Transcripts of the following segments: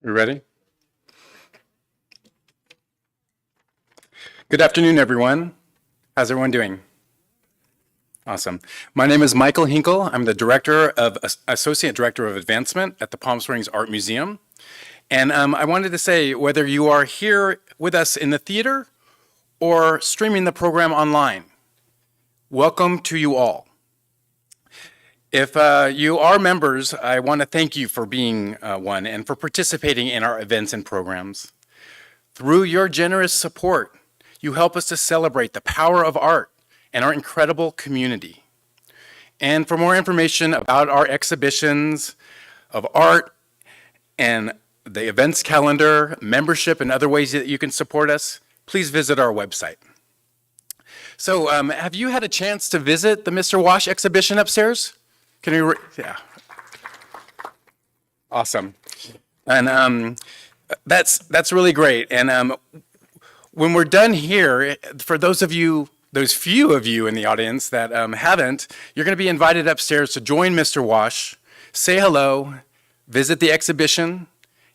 We ready? Good afternoon, everyone. How's everyone doing? Awesome. My name is Michael Hinkle. I'm the Associate Director of Advancement at the Palm Springs Art Museum. And I wanted to say, whether you are here with us in the theater or streaming the program online, welcome to you all. If you are members, I want to thank you for being one and for participating in our events and programs. Through your generous support, you help us to celebrate the power of art and our incredible community. And for more information about our exhibitions of art and the events calendar, membership, and other ways that you can support us, please visit our website. So have you had a chance to visit the Mr. Wash exhibition upstairs? Yeah. Awesome. And that's really great. And when we're done here, for those few of you in the audience that haven't, you're going to be invited upstairs to join Mr. Wash, say hello, visit the exhibition,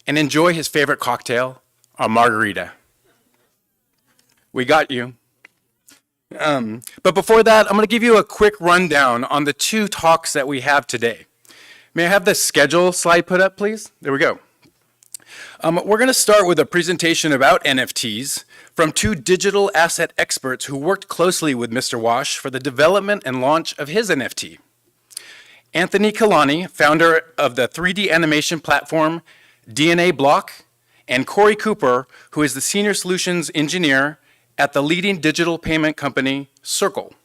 and enjoy his favorite cocktail, a margarita. We got you. But before that, I'm going to give you a quick rundown on the two talks that we have today. May I have the schedule slide put up, please? There we go. We're going to start with a presentation about NFTs from two digital asset experts who worked closely with Mr. Wash for the development and launch of his NFT. Anthony Kelani, founder of the 3D animation platform DNABLOCK, and Corey Cooper, who is the senior solutions engineer at the leading digital payment company, Circle.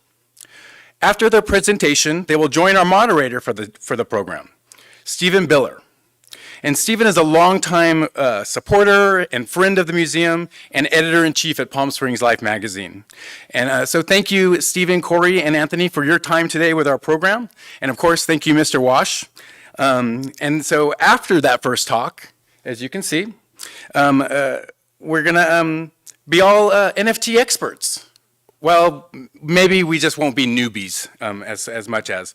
After their presentation, they will join our moderator for the program, Stephen Biller. And Stephen is a longtime supporter and friend of the museum and editor-in-chief at Palm Springs Life magazine. And so thank you, Stephen, Corey, and Anthony, for your time today with our program. And of course, thank you, Mr. Wash. And so after that first talk, as you can see, we're gonna be all NFT experts. Well, maybe we just won't be newbies as much as.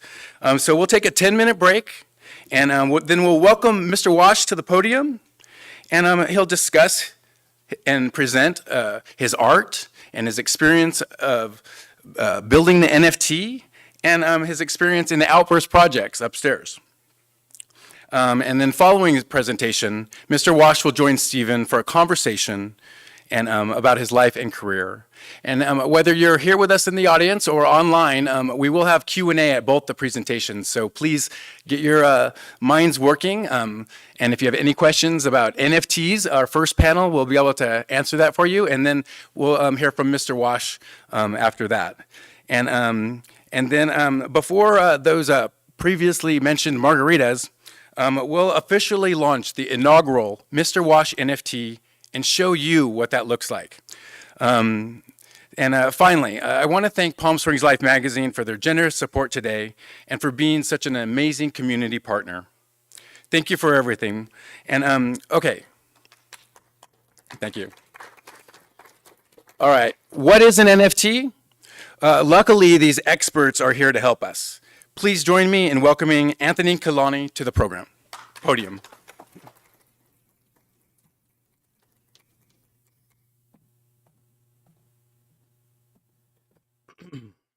So we'll take a 10-minute break. And then we'll welcome Mr. Wash to the podium, and he'll discuss and present his art and his experience of building the NFT and his experience in the Outburst projects upstairs. And then following his presentation, Mr. Wash will join Stephen for a conversation and about his life and career. And whether you're here with us in the audience or online, we will have Q&A at both the presentations. So please get your minds working. And if you have any questions about NFTs, our first panel will be able to answer that for you. And then we'll hear from Mr. Wash after that. And then before those previously mentioned margaritas, we'll officially launch the inaugural Mr. Wash NFT and show you what that looks like. And finally, I want to thank Palm Springs Life magazine for their generous support today and for being such an amazing community partner. Thank you for everything. And okay, thank you. All right, what is an NFT? Luckily, these experts are here to help us. Please join me in welcoming Anthony Kelani to the podium.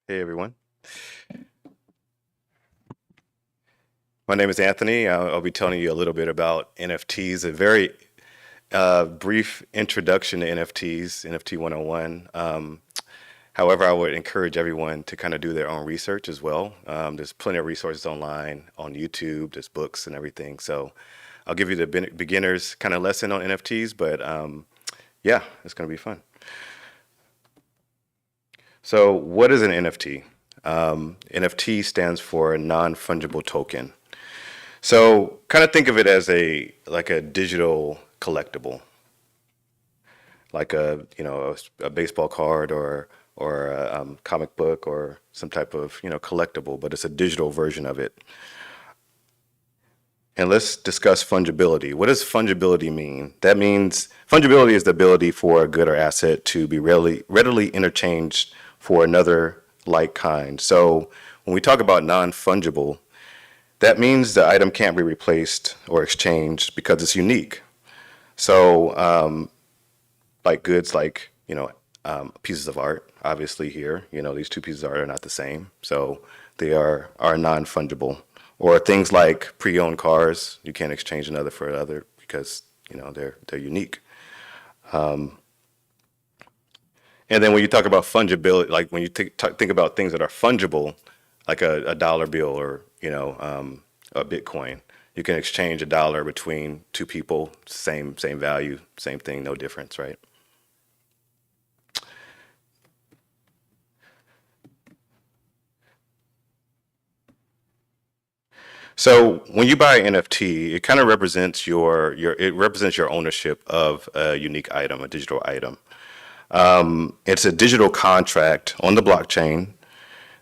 Hey everyone. My name is Anthony. I'll be telling you a little bit about NFTs, a very brief introduction to NFTs, NFT 101. However, I would encourage everyone to kind of do their own research as well. There's plenty of resources online, on YouTube, there's books and everything. So I'll give you the beginner's kind of lesson on NFTs, but yeah, it's going to be fun. So what is an NFT? NFT stands for non-fungible token. So kind of think of it as like a digital collectible, like a baseball card or a comic book or some type of collectible, but it's a digital version of it. And let's discuss fungibility. What does fungibility mean? That means fungibility is the ability for a good or asset to be readily interchanged for another like kind. So when we talk about non-fungible, that means the item can't be replaced or exchanged because it's unique. So, like goods like, pieces of art, obviously here, these two pieces of art are not the same. So they are non-fungible. Or things like pre-owned cars, you can't exchange another for another because, they're unique. And then when you talk about fungibility, like when you think about things that are fungible, like a dollar bill or, a Bitcoin, you can exchange a dollar between two people, same value, same thing, no difference, right? So when you buy an NFT, it kind of represents your ownership of a unique item, a digital item. It's a digital contract on the blockchain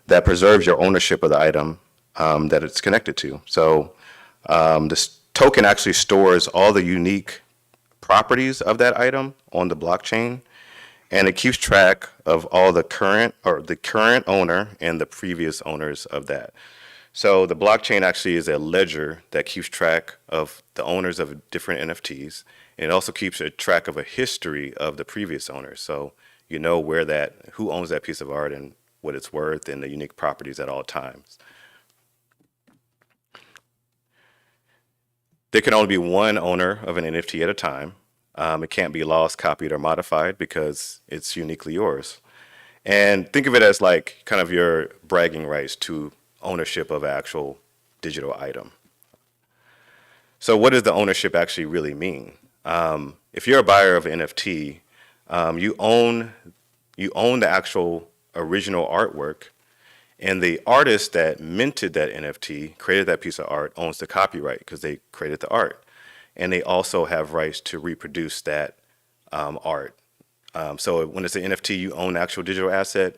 that preserves your ownership of the item that it's connected to. So this token actually stores all the unique properties of that item on the blockchain, and it keeps track of all the current owner and the previous owners of that. So the blockchain actually is a ledger that keeps track of the owners of different NFTs. And it also keeps a track of a history of the previous owners. So you know who owns that piece of art and what it's worth and the unique properties at all times. There can only be one owner of an NFT at a time. It can't be lost, copied, or modified because it's uniquely yours. And think of it as like kind of your bragging rights to ownership of an actual digital item. So what does the ownership actually really mean? If you're a buyer of an NFT, you own the actual original artwork, and the artist that minted that NFT, created that piece of art, owns the copyright because they created the art, and they also have rights to reproduce that art. So when it's an NFT, you own the actual digital asset.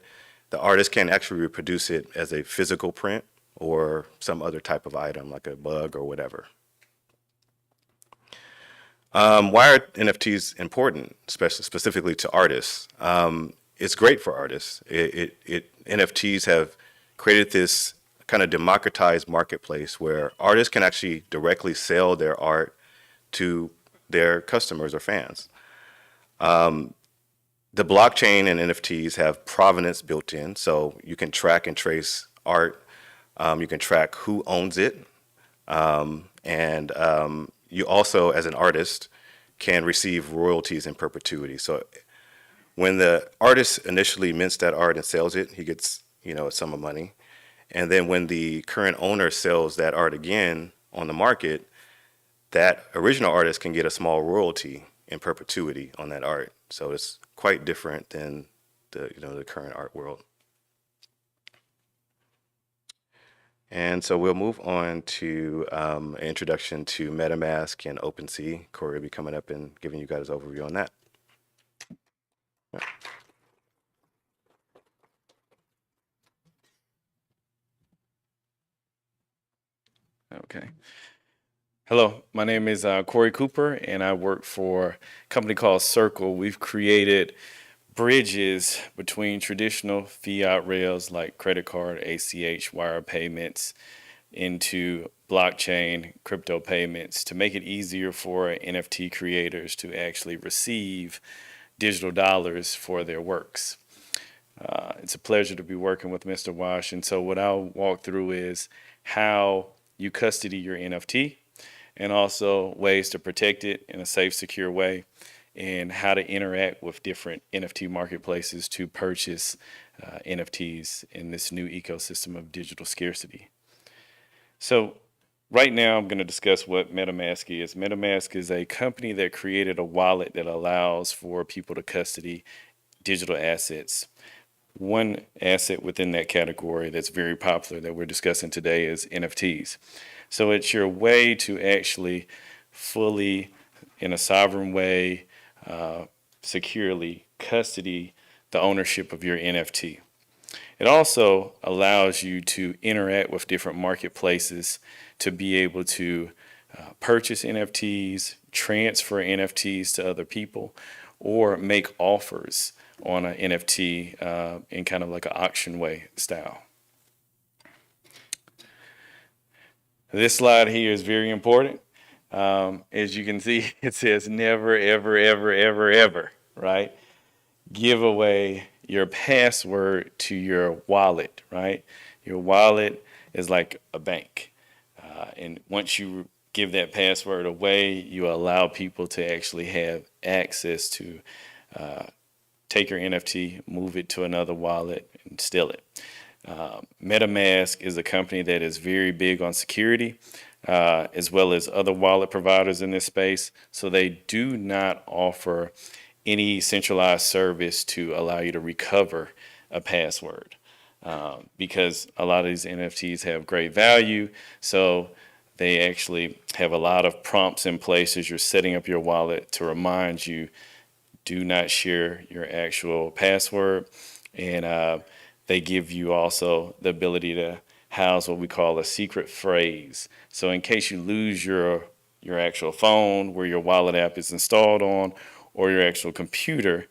The artist can actually reproduce it as a physical print or some other type of item like a bug or whatever. Why are NFTs important, specifically to artists? It's great for artists. NFTs have created this kind of democratized marketplace where artists can actually directly sell their art to their customers or fans. The blockchain and NFTs have provenance built in, so you can track and trace art. You can track who owns it. And you also, as an artist, can receive royalties in perpetuity. So when the artist initially mints that art and sells it, he gets, a sum of money. And then when the current owner sells that art again on the market, that original artist can get a small royalty in perpetuity on that art. So it's quite different than the current art world. And so we'll move on to an introduction to MetaMask and OpenSea. Corey will be coming up and giving you guys an overview on that. Yeah. Okay. Hello, my name is Corey Cooper, and I work for a company called Circle. We've created bridges between traditional fiat rails like credit card, ACH, wire payments into blockchain crypto payments to make it easier for NFT creators to actually receive digital dollars for their works. It's a pleasure to be working with Mr. Wash. And so what I'll walk through is how you custody your NFT and also ways to protect it in a safe, secure way, and how to interact with different NFT marketplaces to purchase NFTs in this new ecosystem of digital scarcity. So right now I'm going to discuss what MetaMask is. MetaMask is a company that created a wallet that allows for people to custody digital assets. One asset within that category that's very popular that we're discussing today is NFTs. So it's your way to actually fully, in a sovereign way, securely custody the ownership of your NFT. It also allows you to interact with different marketplaces to be able to purchase NFTs, transfer NFTs to other people, or make offers on an NFT in kind of like an auction way style. This slide here is very important. As you can see, it says never, ever, ever, ever, ever, right? Give away your password to your wallet, right? Your wallet is like a bank. And once you give that password away, you allow people to actually have access to take your NFT, move it to another wallet, and steal it. MetaMask is a company that is very big on security, as well as other wallet providers in this space. So they do not offer any centralized service to allow you to recover a password, because a lot of these NFTs have great value. So they actually have a lot of prompts in place as you're setting up your wallet to remind you, do not share your actual password. And they give you also the ability to house what we call a secret phrase. So in case you lose your actual phone where your wallet app is installed on, or your actual computer,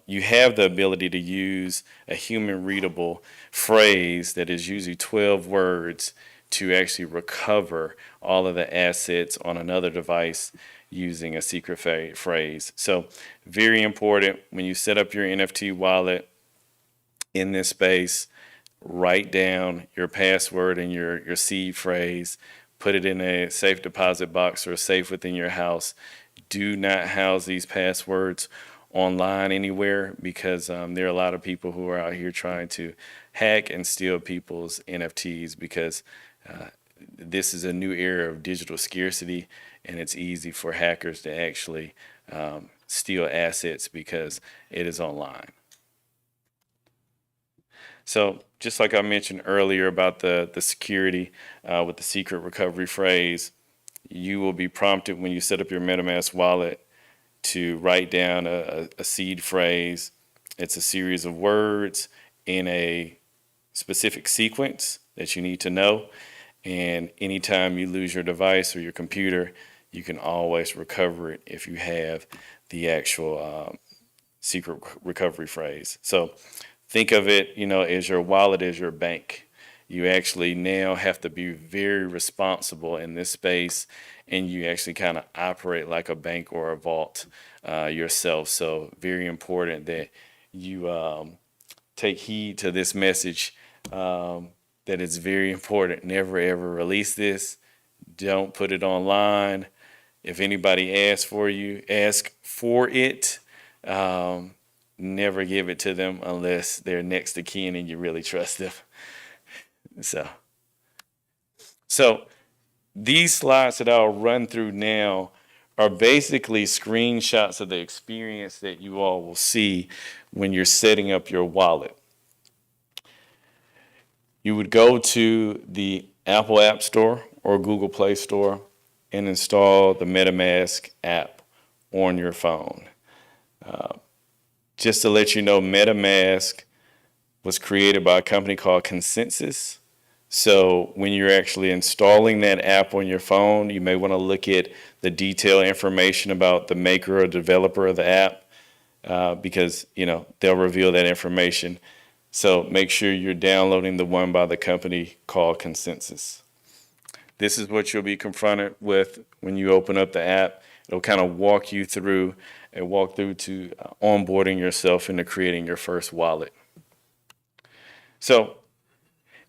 you have the ability to use a human readable phrase that is usually 12 words to actually recover all of the assets on another device using a secret phrase. So very important when you set up your NFT wallet in this space, write down your password and your seed phrase, put it in a safe deposit box or a safe within your house. Do not house these passwords online anywhere, because there are a lot of people who are out here trying to hack and steal people's NFTs, because this is a new era of digital scarcity, and it's easy for hackers to actually steal assets because it is online. So just like I mentioned earlier about the security with the secret recovery phrase, you will be prompted when you set up your MetaMask wallet to write down a seed phrase. It's a series of words in a specific sequence that you need to know. And anytime you lose your device or your computer, you can always recover it if you have the actual secret recovery phrase. So think of it, as your wallet as your bank. You actually now have to be very responsible in this space, and you actually kind of operate like a bank or a vault yourself. So very important that you take heed to this message, that it's very important. Never ever release this. Don't put it online. If anybody asks for you, ask for it. Never give it to them unless they're next to kin and you really trust them. So these slides that I'll run through now are basically screenshots of the experience that you all will see when you're setting up your wallet. You would go to the Apple App Store or Google Play Store and install the MetaMask app on your phone. Just to let you know, MetaMask was created by a company called Consensus. So when you're actually installing that app on your phone, you may want to look at the detailed information about the maker or developer of the app, because they'll reveal that information. So make sure you're downloading the one by the company called Consensus. This is what you'll be confronted with when you open up the app. It'll kind of walk you through to onboarding yourself into creating your first wallet. So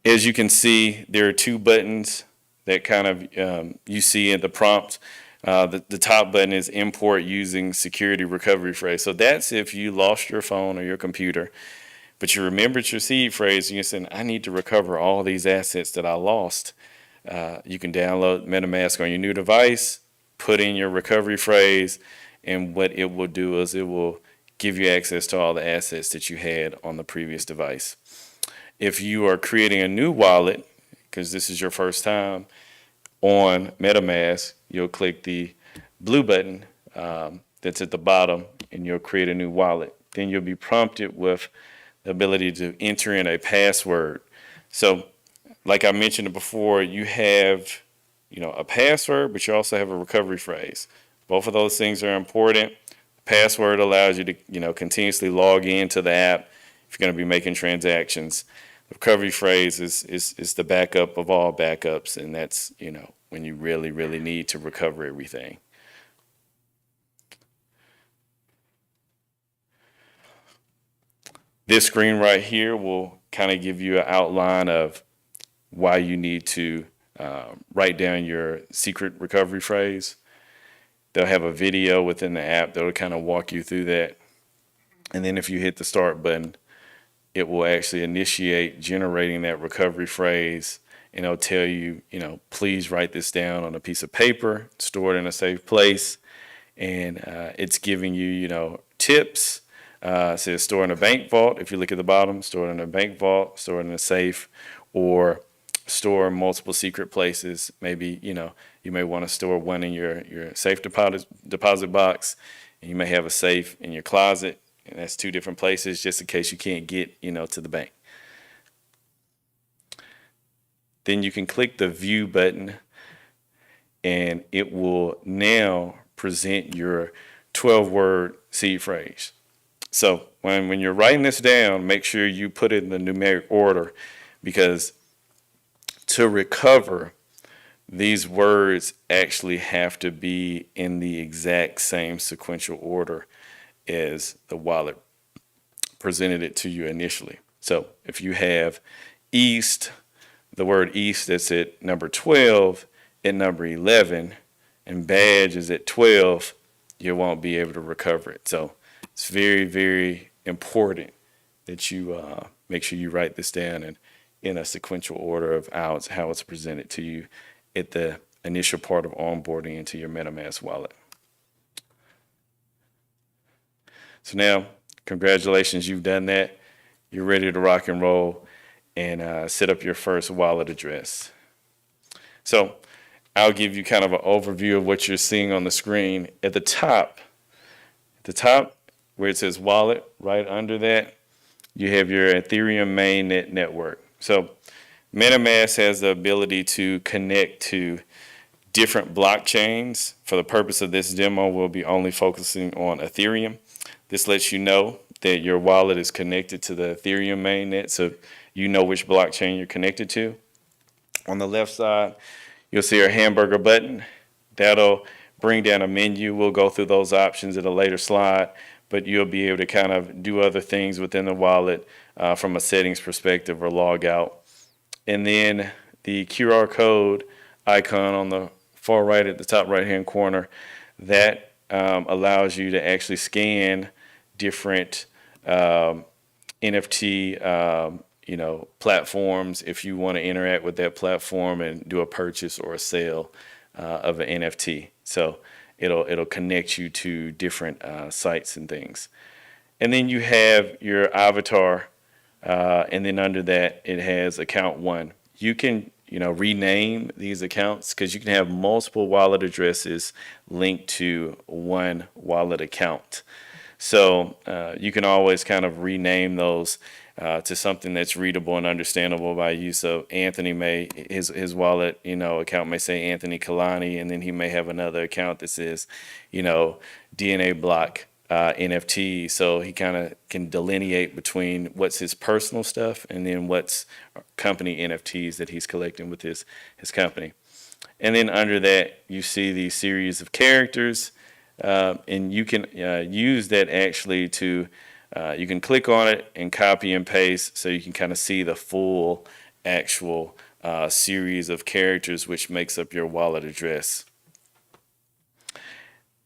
as you can see, there are two buttons that kind of you see in the prompt. The top button is import using security recovery phrase. So that's if you lost your phone or your computer, but you remembered your seed phrase and you're saying, I need to recover all these assets that I lost. You can download MetaMask on your new device, put in your recovery phrase, and what it will do is it will give you access to all the assets that you had on the previous device. If you are creating a new wallet, because this is your first time on MetaMask, you'll click the blue button that's at the bottom, and you'll create a new wallet. Then you'll be prompted with the ability to enter in a password. So like I mentioned before, you have a password, but you also have a recovery phrase. Both of those things are important. Password allows you to continuously log into the app if you're going to be making transactions. The recovery phrase is the backup of all backups, and that's when you really, really need to recover everything. This screen right here will kind of give you an outline of why you need to write down your secret recovery phrase. They'll have a video within the app that'll kind of walk you through that. And then if you hit the start button, it will actually initiate generating that recovery phrase, and it'll tell you, please write this down on a piece of paper, store it in a safe place. And it's giving you, tips. It says store in a bank vault. If you look at the bottom, store it in a bank vault, store it in a safe, or store in multiple secret places. Maybe, you may want to store one in your safe deposit box, and you may have a safe in your closet. And that's two different places just in case you can't get, to the bank. Then you can click the view button, and it will now present your 12-word seed phrase. So when you're writing this down, make sure you put it in the numeric order, because to recover, these words actually have to be in the exact same sequential order as the wallet presented it to you initially. So if you have East, the word East that's at number 12, at number 11, and badge is at 12, you won't be able to recover it. So it's very, very important that you make sure you write this down and in a sequential order of how it's presented to you at the initial part of onboarding into your MetaMask wallet. So now, congratulations, you've done that. You're ready to rock and roll and set up your first wallet address. So I'll give you kind of an overview of what you're seeing on the screen. At the top where it says wallet, right under that, you have your Ethereum mainnet network. So MetaMask has the ability to connect to different blockchains. For the purpose of this demo, we'll be only focusing on Ethereum. This lets you know that your wallet is connected to the Ethereum mainnet, so you know which blockchain you're connected to. On the left side, you'll see our hamburger button. That'll bring down a menu. We'll go through those options at a later slide, but you'll be able to kind of do other things within the wallet from a settings perspective or log out. And then the QR code icon on the far right at the top right-hand corner, that allows you to actually scan different NFT platforms if you want to interact with that platform and do a purchase or a sale of an NFT. So it'll connect you to different sites and things. And then you have your avatar, and then under that it has account one. You can rename these accounts because you can have multiple wallet addresses linked to one wallet account. So you can always kind of rename those to something that's readable and understandable by use of Anthony his wallet, account may say Anthony Kelani, and then he may have another account that says, DNABLOCK NFT. So he kind of can delineate between what's his personal stuff and then what's company NFTs that he's collecting with his company. And then under that, you see the series of characters. And you can use that actually to, you can click on it and copy and paste so you can kind of see the full actual series of characters which makes up your wallet address.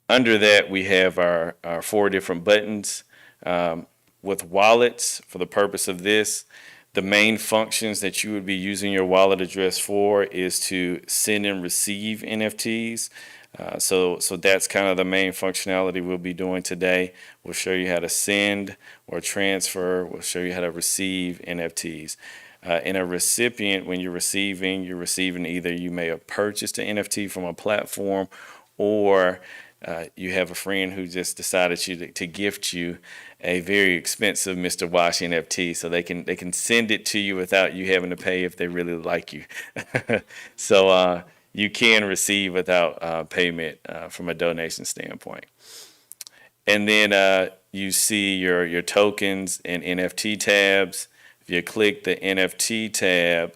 Under that, we have our 4 different buttons. With wallets, for the purpose of this, the main functions that you would be using your wallet address for is to send and receive NFTs. So that's kind of the main functionality we'll be doing today. We'll show you how to send or transfer. We'll show you how to receive NFTs. In a recipient, when you're receiving either you may have purchased an NFT from a platform, or you have a friend who just decided to gift you a very expensive Mr. Wash NFT, so they can send it to you without you having to pay if they really like you. So you can receive without payment from a donation standpoint. And then you see your tokens and NFT tabs. If you click the NFT tab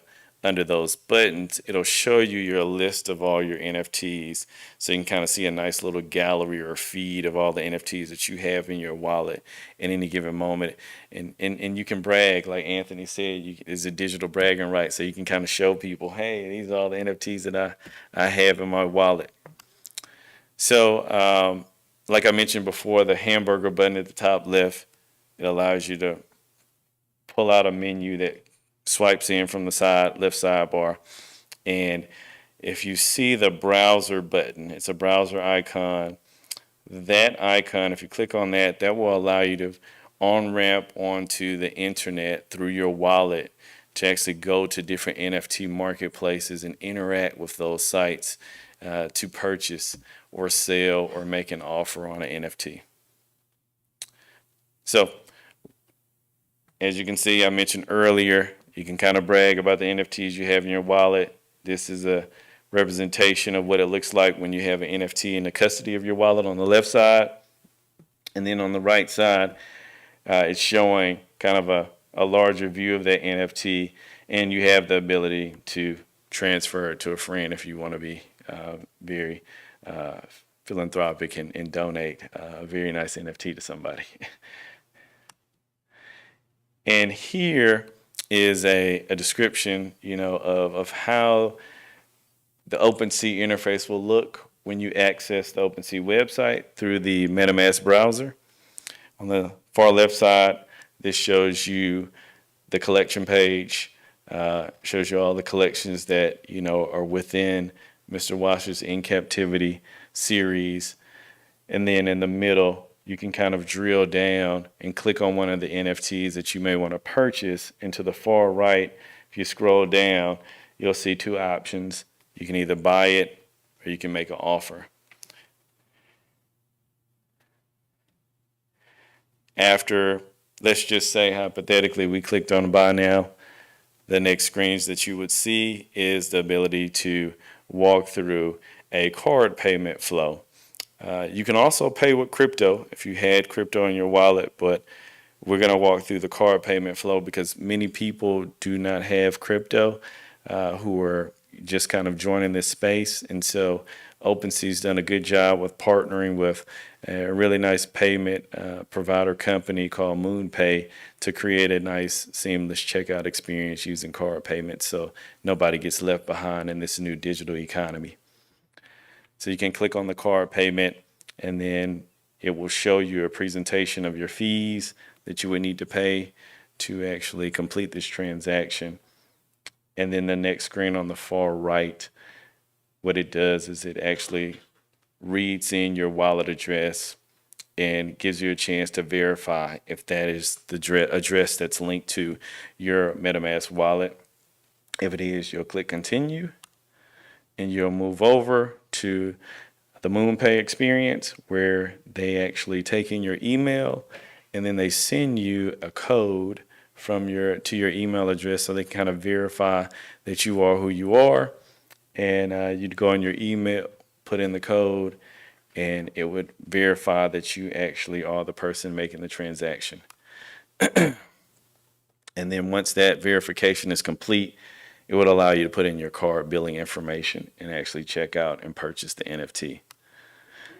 under those buttons, it'll show you your list of all your NFTs. So you can kind of see a nice little gallery or feed of all the NFTs that you have in your wallet at any given moment. And you can brag, like Anthony said, it's a digital bragging right. So you can kind of show people, hey, these are all the NFTs that I have in my wallet. So, like I mentioned before, the hamburger button at the top left, it allows you to pull out a menu that swipes in from the left sidebar. And if you see the browser button, it's a browser icon. That icon, if you click on that, that will allow you to on-ramp onto the internet through your wallet to actually go to different NFT marketplaces and interact with those sites to purchase or sell or make an offer on an NFT. So, as you can see, I mentioned earlier, you can kind of brag about the NFTs you have in your wallet. This is a representation of what it looks like when you have an NFT in the custody of your wallet on the left side. And then on the right side, it's showing kind of a larger view of that NFT. And you have the ability to transfer it to a friend if you want to be very philanthropic and donate a very nice NFT to somebody. And here is a description, of how the OpenSea interface will look when you access the OpenSea website through the MetaMask browser. On the far left side, this shows you the collection page, shows you all the collections that, are within Mr. Washer's In Captivity series. And then in the middle, you can kind of drill down and click on one of the NFTs that you may want to purchase. And to the far right, if you scroll down, you'll see two options. You can either buy it or you can make an offer. After, let's just say hypothetically, we clicked on buy now, the next screens that you would see is the ability to walk through a card payment flow. You can also pay with crypto if you had crypto in your wallet, but we're going to walk through the card payment flow because many people do not have crypto who are just kind of joining this space. And so OpenSea's done a good job with partnering with a really nice payment provider company called MoonPay to create a nice seamless checkout experience using card payments so nobody gets left behind in this new digital economy. So you can click on the card payment and then it will show you a presentation of your fees that you would need to pay to actually complete this transaction. And then the next screen on the far right, what it does is it actually reads in your wallet address and gives you a chance to verify if that is the address that's linked to your MetaMask wallet. If it is, you'll click continue and you'll move over to the MoonPay experience where they actually take in your email and then they send you a code to your email address so they can kind of verify that you are who you are. And you'd go in your email, put in the code, and it would verify that you actually are the person making the transaction. And then once that verification is complete, it would allow you to put in your card billing information and actually check out and purchase the NFT.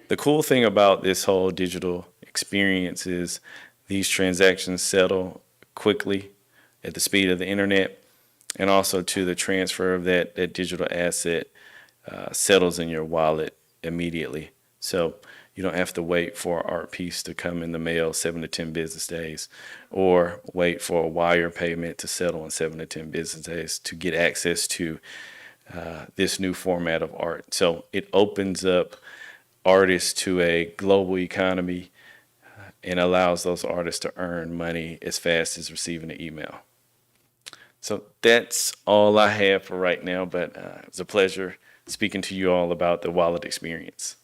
The cool thing about this whole digital experience is these transactions settle quickly at the speed of the internet, and also to the transfer of that digital asset settles in your wallet immediately. So you don't have to wait for an art piece to come in the mail 7 to 10 business days, or wait for a wire payment to settle in 7 to 10 business days to get access to this new format of art. So it opens up artists to a global economy and allows those artists to earn money as fast as receiving an email. So that's all I have for right now, but it was a pleasure speaking to you all about the wallet experience.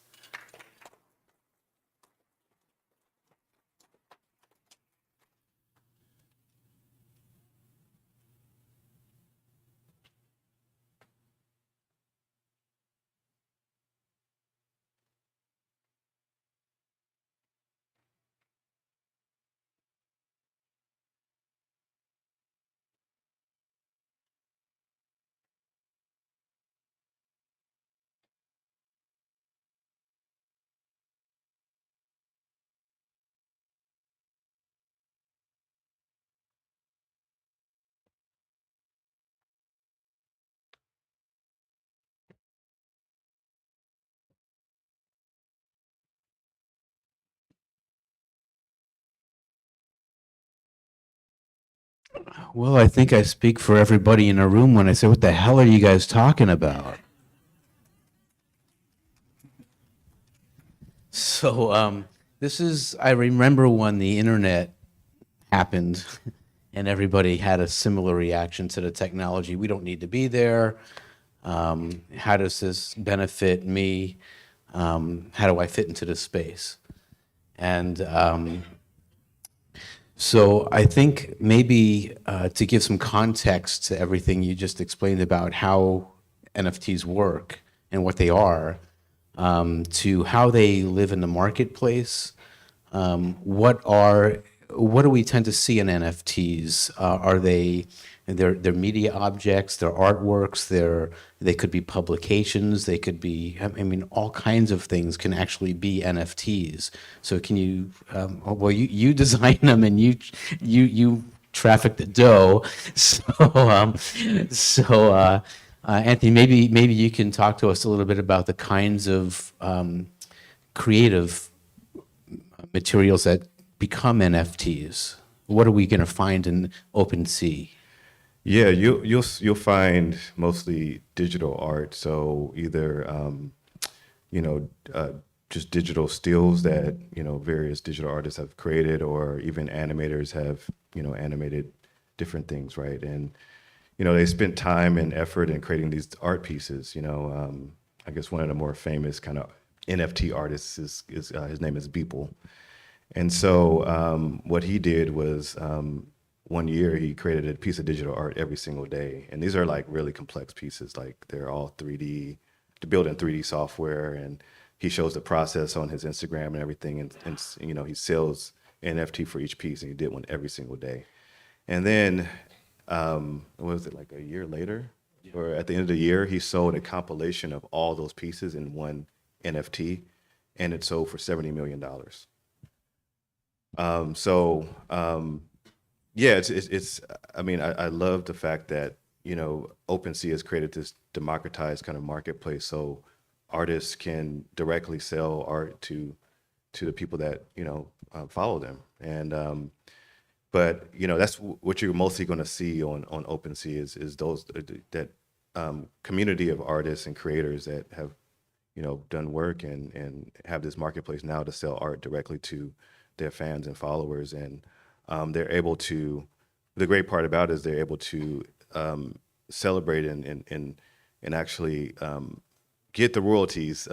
Well, I think I speak for everybody in the room when I say, what the hell are you guys talking about? So, this is, I remember when the internet happened and everybody had a similar reaction to the technology. We don't need to be there. How does this benefit me? How do I fit into this space? And so I think maybe to give some context to everything you just explained about how NFTs work and what they are, to how they live in the marketplace, what do we tend to see in NFTs? Are they're media objects, they're artworks, they could be publications, they could be, I mean, all kinds of things can actually be NFTs. So can you, well, you design them and you traffic the dough. So Anthony, maybe you can talk to us a little bit about the kinds of creative materials that become NFTs. What are we going to find in OpenSea? Yeah, you'll find mostly digital art. So either you know just digital stills that various digital artists have created, or even animators have animated different things, right? And they spent time and effort in creating these art pieces. I guess one of the more famous kind of NFT artists is his name is Beeple. And so what he did was one year he created a piece of digital art every single day. And these are like really complex pieces, like they're all 3D, to build in 3D software. And he shows the process on his Instagram and everything. And he sells NFT for each piece, and he did one every single day. And then, what was it, like a year later? Or at the end of the year, he sold a compilation of all those pieces in one NFT, and it sold for $70 million. So yeah, it's I mean, I love the fact that OpenSea has created this democratized kind of marketplace, so artists can directly sell art to the people that follow them. And but that's what you're mostly going to see on OpenSea is those that community of artists and creators that have done work and have this marketplace now to sell art directly to their fans and followers. And they're able to, the great part about it is they're able to celebrate and actually get the royalties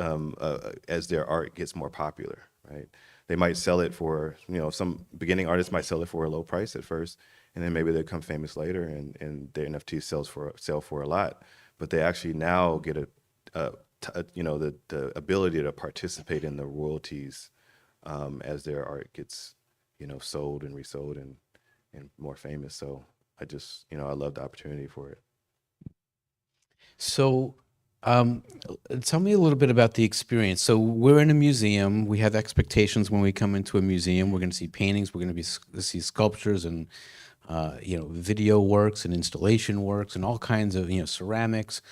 as their art gets more popular, right? They might sell it for, some beginning artists might sell it for a low price at first, and then maybe they become famous later, and their NFT sell for a lot. But they actually now get the ability to participate in the royalties as their art gets, sold and resold and more famous. So I just, I love the opportunity for it. So, tell me a little bit about the experience. So, we're in a museum. We have expectations when we come into a museum. We're going to see paintings. We're going to see sculptures and video works and installation works and all kinds of ceramics.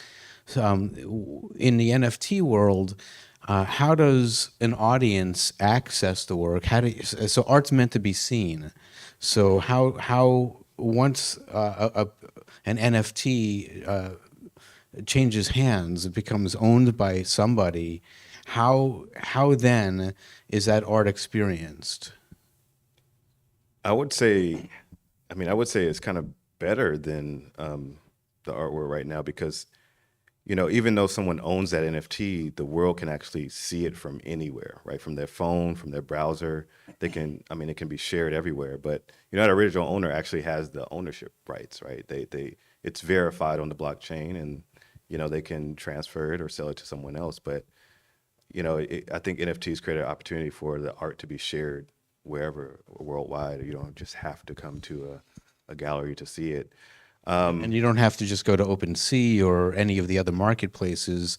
In the NFT world, how does an audience access the work? So art's meant to be seen. So how once an NFT changes hands, it becomes owned by somebody, how then is that art experienced? I would say, I would say it's kind of better than the artwork right now, because even though someone owns that NFT, the world can actually see it from anywhere, right? From their phone, from their browser. They can, it can be shared everywhere. But that original owner actually has the ownership rights, right? It's verified on the blockchain, and they can transfer it or sell it to someone else. But I think NFTs create an opportunity for the art to be shared wherever worldwide. You don't just have to come to a gallery to see it. And you don't have to just go to OpenSea or any of the other marketplaces.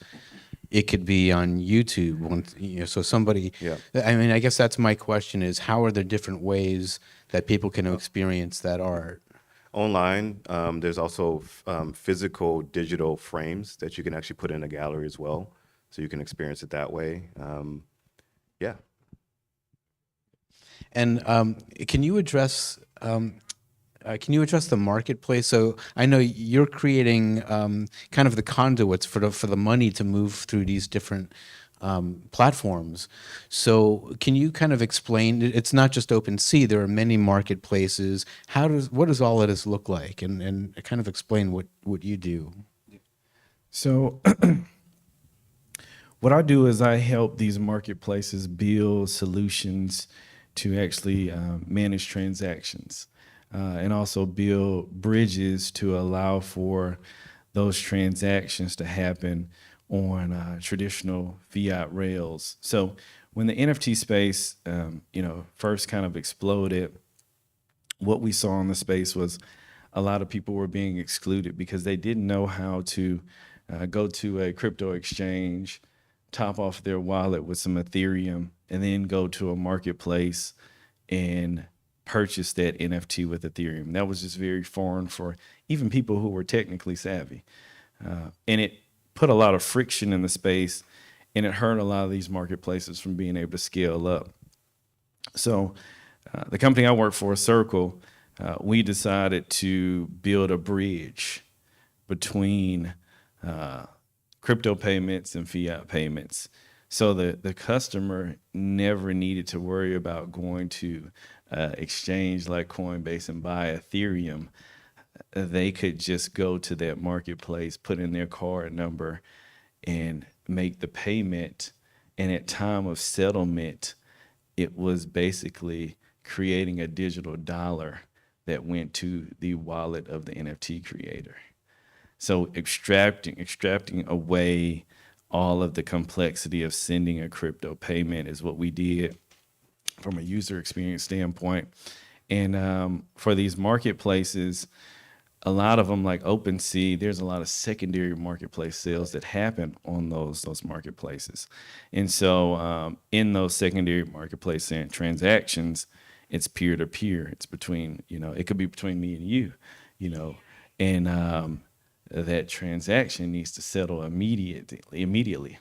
It could be on YouTube. So somebody, Yeah. I guess that's my question is, how are there different ways that people can experience that art? Online, there's also physical digital frames that you can actually put in a gallery as well, so you can experience it that way. Yeah. And can you address Can you address the marketplace? So I know you're creating kind of the conduits for the money to move through these different platforms. So can you kind of explain? It's not just OpenSea. There are many marketplaces. What does all of this look like? And kind of explain what you do. So what I do is I help these marketplaces build solutions to actually manage transactions and also build bridges to allow for those transactions to happen on traditional fiat rails. So when the NFT space, first kind of exploded, what we saw in the space was a lot of people were being excluded because they didn't know how to go to a crypto exchange, top off their wallet with some Ethereum, and then go to a marketplace and purchase that NFT with Ethereum. That was just very foreign for even people who were technically savvy. And it put a lot of friction in the space, and it hurt a lot of these marketplaces from being able to scale up. So the company I work for, Circle, we decided to build a bridge between crypto payments and fiat payments. So the customer never needed to worry about going to exchange like Coinbase and buy Ethereum. They could just go to that marketplace, put in their card number, and make the payment. And at time of settlement, it was basically creating a digital dollar that went to the wallet of the NFT creator. So extracting away all of the complexity of sending a crypto payment is what we did from a user experience standpoint. And for these marketplaces, a lot of them like OpenSea, there's a lot of secondary marketplace sales that happen on those marketplaces. And so in those secondary marketplace transactions, it's peer to peer. It's between, it could be between me and you, and that transaction needs to settle immediately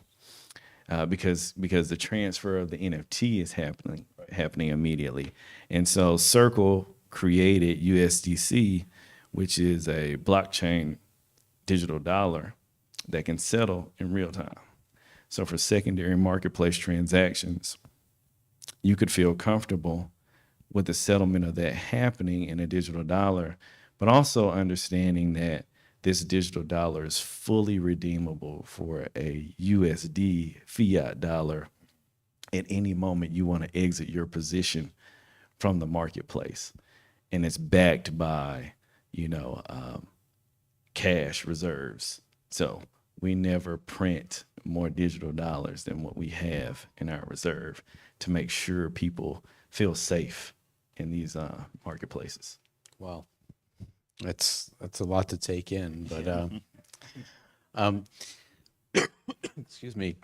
because the transfer of the NFT is happening immediately. And so Circle created USDC, which is a blockchain digital dollar that can settle in real time. So for secondary marketplace transactions, you could feel comfortable with the settlement of that happening in a digital dollar, but also understanding that this digital dollar is fully redeemable for a USD fiat dollar at any moment you want to exit your position from the marketplace. And it's backed by, cash reserves. So we never print more digital dollars than what we have in our reserve to make sure people feel safe in these marketplaces. Wow. That's a lot to take in, but excuse me.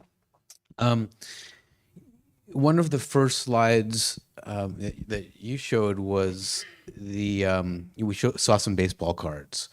One of the first slides that you showed was saw some baseball cards,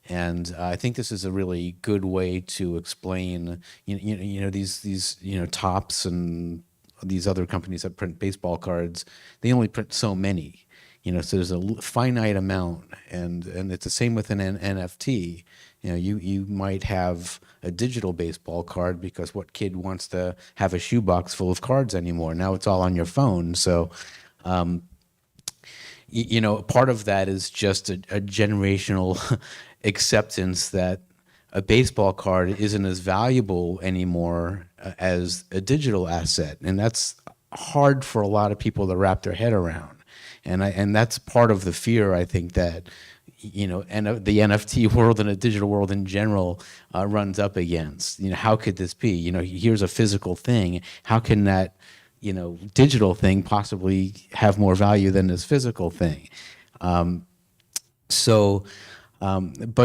and I think this is a really good way to explain these Topps and these other companies that print baseball cards. They only print so many. So there's a finite amount, and it's the same with an NFT. You might have a digital baseball card because what kid wants to have a shoebox full of cards anymore? Now it's all on your phone. So, part of that is just a generational acceptance that a baseball card isn't as valuable anymore as a digital asset, and that's hard for a lot of people to wrap their head around. And that's part of the fear, I think, that and the NFT world and the digital world in general runs up against. How could this be? Here's a physical thing. How can that digital thing possibly have more value than this physical thing? But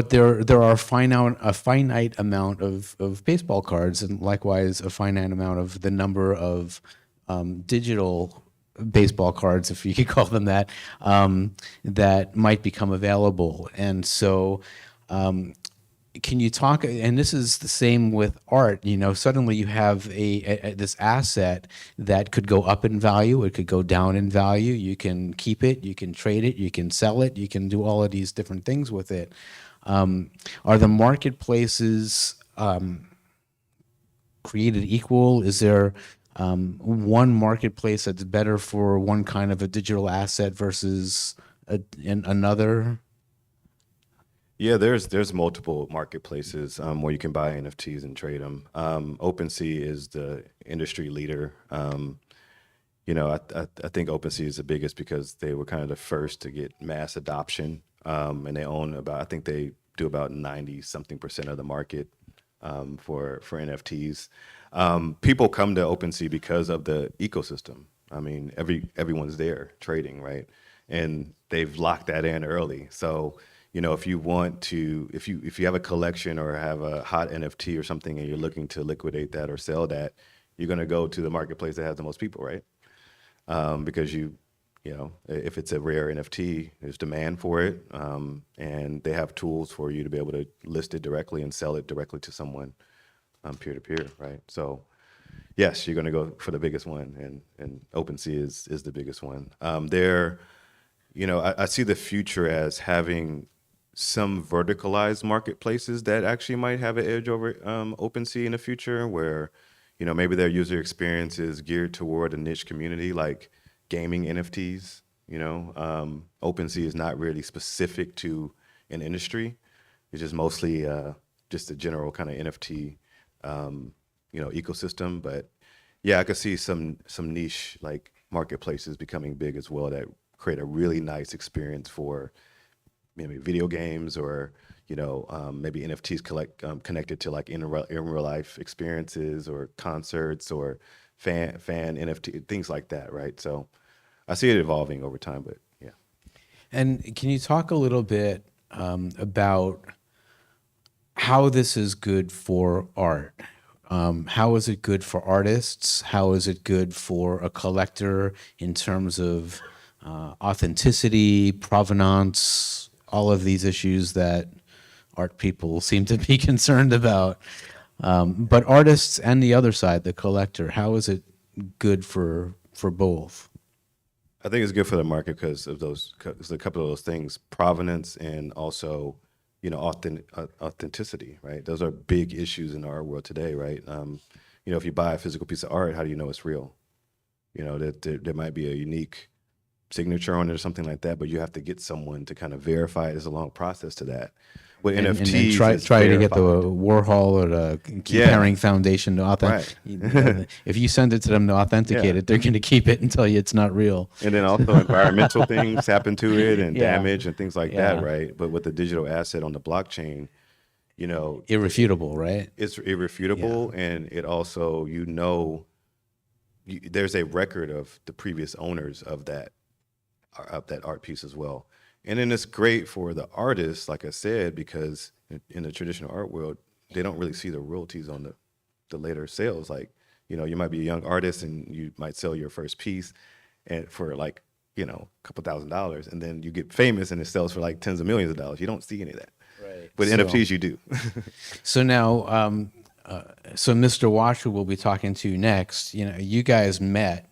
there are a finite amount of baseball cards, and likewise a finite amount of the number of digital baseball cards, if you could call them that, that might become available. And so can you talk, and this is the same with art, suddenly you have this asset that could go up in value, it could go down in value, you can keep it, you can trade it, you can sell it, you can do all of these different things with it. Are the marketplaces created equal? Is there one marketplace that's better for one kind of a digital asset versus another? Yeah, there's multiple marketplaces where you can buy NFTs and trade them. OpenSea is the industry leader. I think OpenSea is the biggest because they were kind of the first to get mass adoption, and they own about, I think they do about 90-something% of the market for NFTs. People come to OpenSea because of the ecosystem. I mean, everyone's there trading, right? And they've locked that in early. So, if you want to, if you have a collection or have a hot NFT or something and you're looking to liquidate that or sell that, you're going to go to the marketplace that has the most people, right? Because if it's a rare NFT, there's demand for it, and they have tools for you to be able to list it directly and sell it directly to someone, peer to peer, right? So, yes, you're going to go for the biggest one, and OpenSea is the biggest one. I see the future as having some verticalized marketplaces that actually might have an edge over OpenSea in the future, where maybe their user experience is geared toward a niche community like gaming NFTs. OpenSea is not really specific to an industry. It's just mostly just a general kind of NFT ecosystem. But yeah, I could see some niche like marketplaces becoming big as well that create a really nice experience for maybe video games or maybe NFTs connected to like in real life experiences or concerts or fan NFT, things like that, right? So I see it evolving over time, but yeah. And can you talk a little bit about how this is good for art? How is it good for artists? How is it good for a collector in terms of authenticity, provenance, all of these issues that art people seem to be concerned about? But artists and the other side, the collector, how is it good for both? I think it's good for the market because of there's a couple of those things: provenance and also, authenticity. Right? Those are big issues in our world today, right? If you buy a physical piece of art, how do you know it's real? That there might be a unique signature on it or something like that, but you have to get someone to kind of verify it. There's a long process to that. With NFTs, and try to get the Warhol or the Keep Haring Foundation to authenticate. Right. If you send it to them to authenticate it, they're going to keep it and tell you it's not real. And then also environmental things happen to it and damage and things like that, right? But with the digital asset on the blockchain, irrefutable, right? It's irrefutable, and it also, there's a record of the previous owners of that art piece as well. And then it's great for the artists, like I said, because in the traditional art world, they don't really see the royalties on the later sales. Like, you might be a young artist and you might sell your first piece and for like, a couple $1,000s, and then you get famous and it sells for like tens of millions of dollars. You don't see any of that. Right. But NFTs, you do. So now, so Mr. Wash, who we'll be talking to next, you guys met.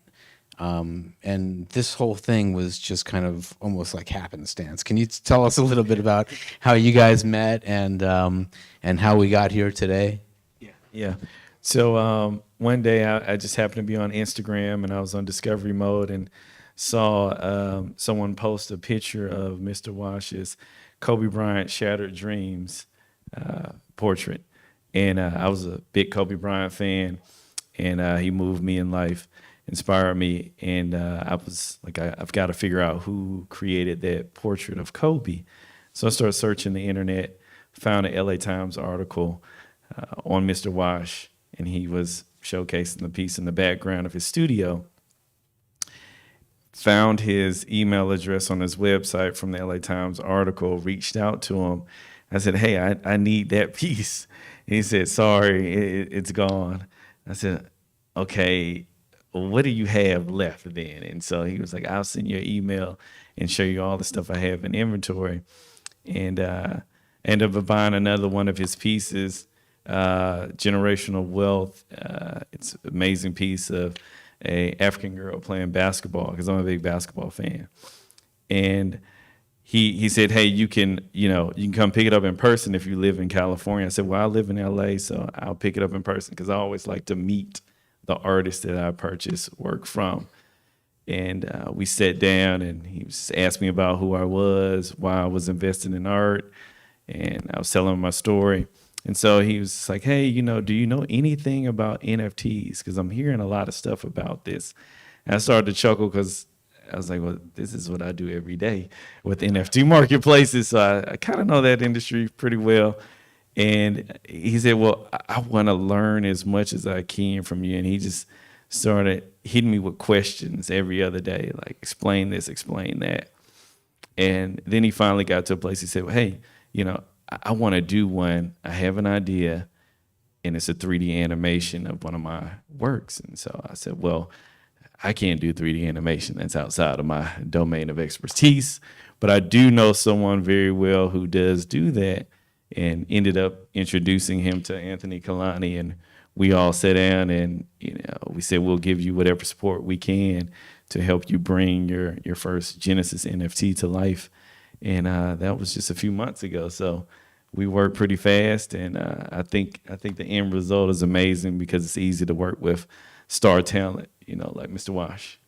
And this whole thing was just kind of almost like happenstance. Can you tell us a little bit about how you guys met and how we got here today? Yeah. So one day I just happened to be on Instagram and I was on discovery mode and saw someone post a picture of Mr. Wash's Kobe Bryant Shattered Dreams portrait. And I was a big Kobe Bryant fan, and he moved me in life, inspired me, and I was like, I've got to figure out who created that portrait of Kobe. So I started searching the internet, found an LA Times article on Mr. Wash, and he was showcasing the piece in the background of his studio. Found his email address on his website from the LA Times article, reached out to him. I said, hey, I need that piece. And he said, sorry, it's gone. I said, okay, what do you have left then? And so he was like, I'll send you an email and show you all the stuff I have in inventory. And ended up buying another one of his pieces, Generational Wealth. It's an amazing piece of a African girl playing basketball, because I'm a big basketball fan. And he said, hey, you can come pick it up in person if you live in California. I said, well, I live in LA, so I'll pick it up in person, because I always like to meet the artists that I purchase work from. And we sat down, and he asked me about who I was, why I was investing in art, and I was telling him my story. And so he was like, hey, do you know anything about NFTs? Because I'm hearing a lot of stuff about this. And I started to chuckle, because I was like, well, this is what I do every day with NFT marketplaces. So I kind of know that industry pretty well. And he said, well, I want to learn as much as I can from you. And he just started hitting me with questions every other day, like, explain this, explain that. And then he finally got to a place, he said, well, hey, I want to do one. I have an idea, and it's a 3D animation of one of my works. And so I said, well, I can't do 3D animation. That's outside of my domain of expertise. But I do know someone very well who does do that, and ended up introducing him to Anthony Kelani. And we all sat down, and we said, we'll give you whatever support we can to help you bring your first Genesis NFT to life. And that was just a few months ago. So we worked pretty fast, and I think the end result is amazing, because it's easy to work with star talent, like Mr. Wash.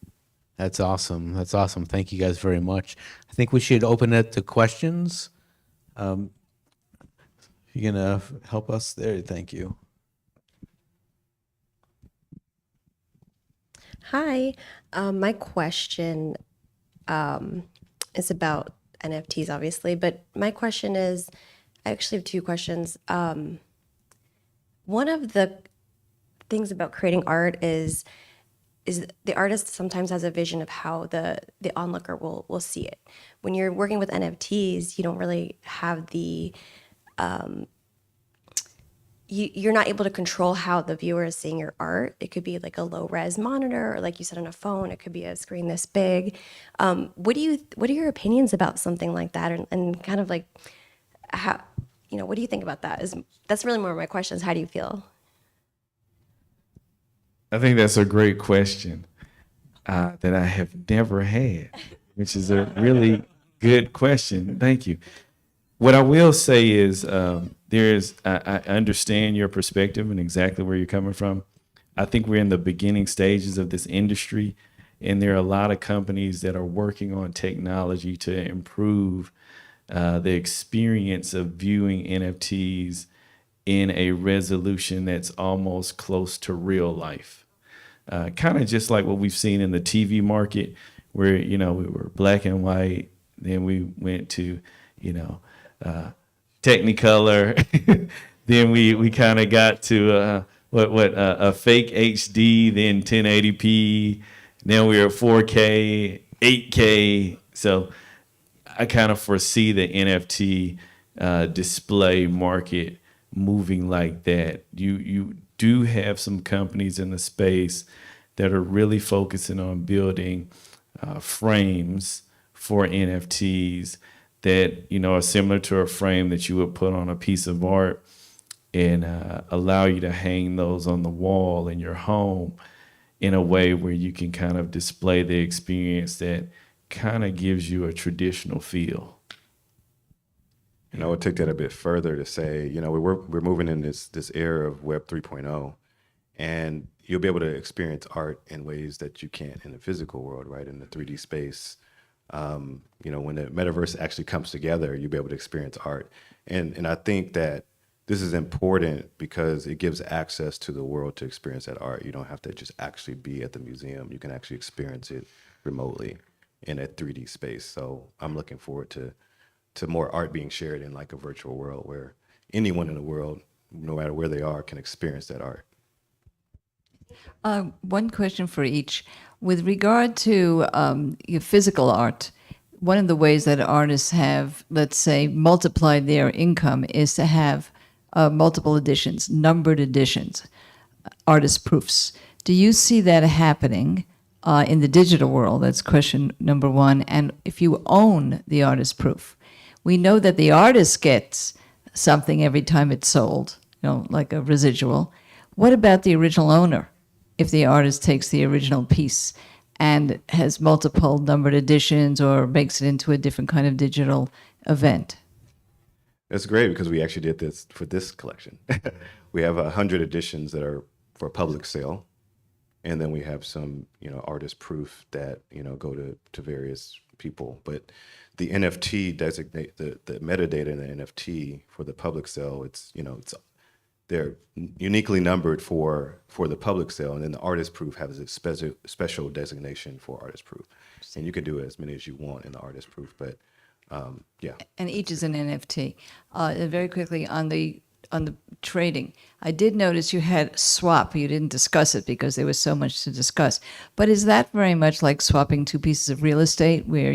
That's awesome. That's awesome. Thank you guys very much. I think we should open it to questions. If you're gonna help us there, thank you. Hi, my question is about NFTs, obviously, but my question is, I actually have two questions. One of the things about creating art is the artist sometimes has a vision of how the onlooker will see it. When you're working with NFTs, you don't really have the you're not able to control how the viewer is seeing your art. It could be like a low res monitor, or like you said, on a phone, it could be a screen this big. What are your opinions about something like that? And kind of like how, what do you think about that? That's really more of my question, is how do you feel? I think that's a great question that I have never had, which is a really good question. Thank you. What I will say is I understand your perspective and exactly where you're coming from. I think we're in the beginning stages of this industry, and there are a lot of companies that are working on technology to improve the experience of viewing NFTs in a resolution that's almost close to real life. Kind of just like what we've seen in the TV market, where, we were black and white, then we went to, Technicolor. Then we kind of got to a fake HD, then 1080p. Then we were 4K, 8K. So I kind of foresee the NFT display market moving like that. You do have some companies in the space that are really focusing on building frames for NFTs that are similar to a frame that you would put on a piece of art, and allow you to hang those on the wall in your home in a way where you can kind of display the experience that kind of gives you a traditional feel. And I would take that a bit further to say, we're moving in this era of Web 3.0, and you'll be able to experience art in ways that you can't in the physical world, right? In the 3D space. When the metaverse actually comes together, you'll be able to experience art. And I think that this is important because it gives access to the world to experience that art. You don't have to just actually be at the museum. You can actually experience it remotely in a 3D space. So I'm looking forward to more art being shared in like a virtual world where anyone in the world, no matter where they are, can experience that art. One question for each. With regard to your physical art, one of the ways that artists have, let's say, multiplied their income is to have multiple editions, numbered editions, artist proofs. Do you see that happening in the digital world? That's question number one. And if you own the artist proof, we know that the artist gets something every time it's sold, like a residual. What about the original owner? If the artist takes the original piece and has multiple numbered editions or makes it into a different kind of digital event? That's great because we actually did this for this collection. We have 100 editions that are for public sale. And then we have some, artist proof that, go to various people. But the NFT designate the metadata in the NFT for the public sale. It's, they're uniquely numbered for the public sale. And then the artist proof has a special designation for artist proof. And you can do as many as you want in the artist proof. But yeah. And each is an NFT. Very quickly on the trading, I did notice you had swap. You didn't discuss it because there was so much to discuss. But is that very much like swapping two pieces of real estate, where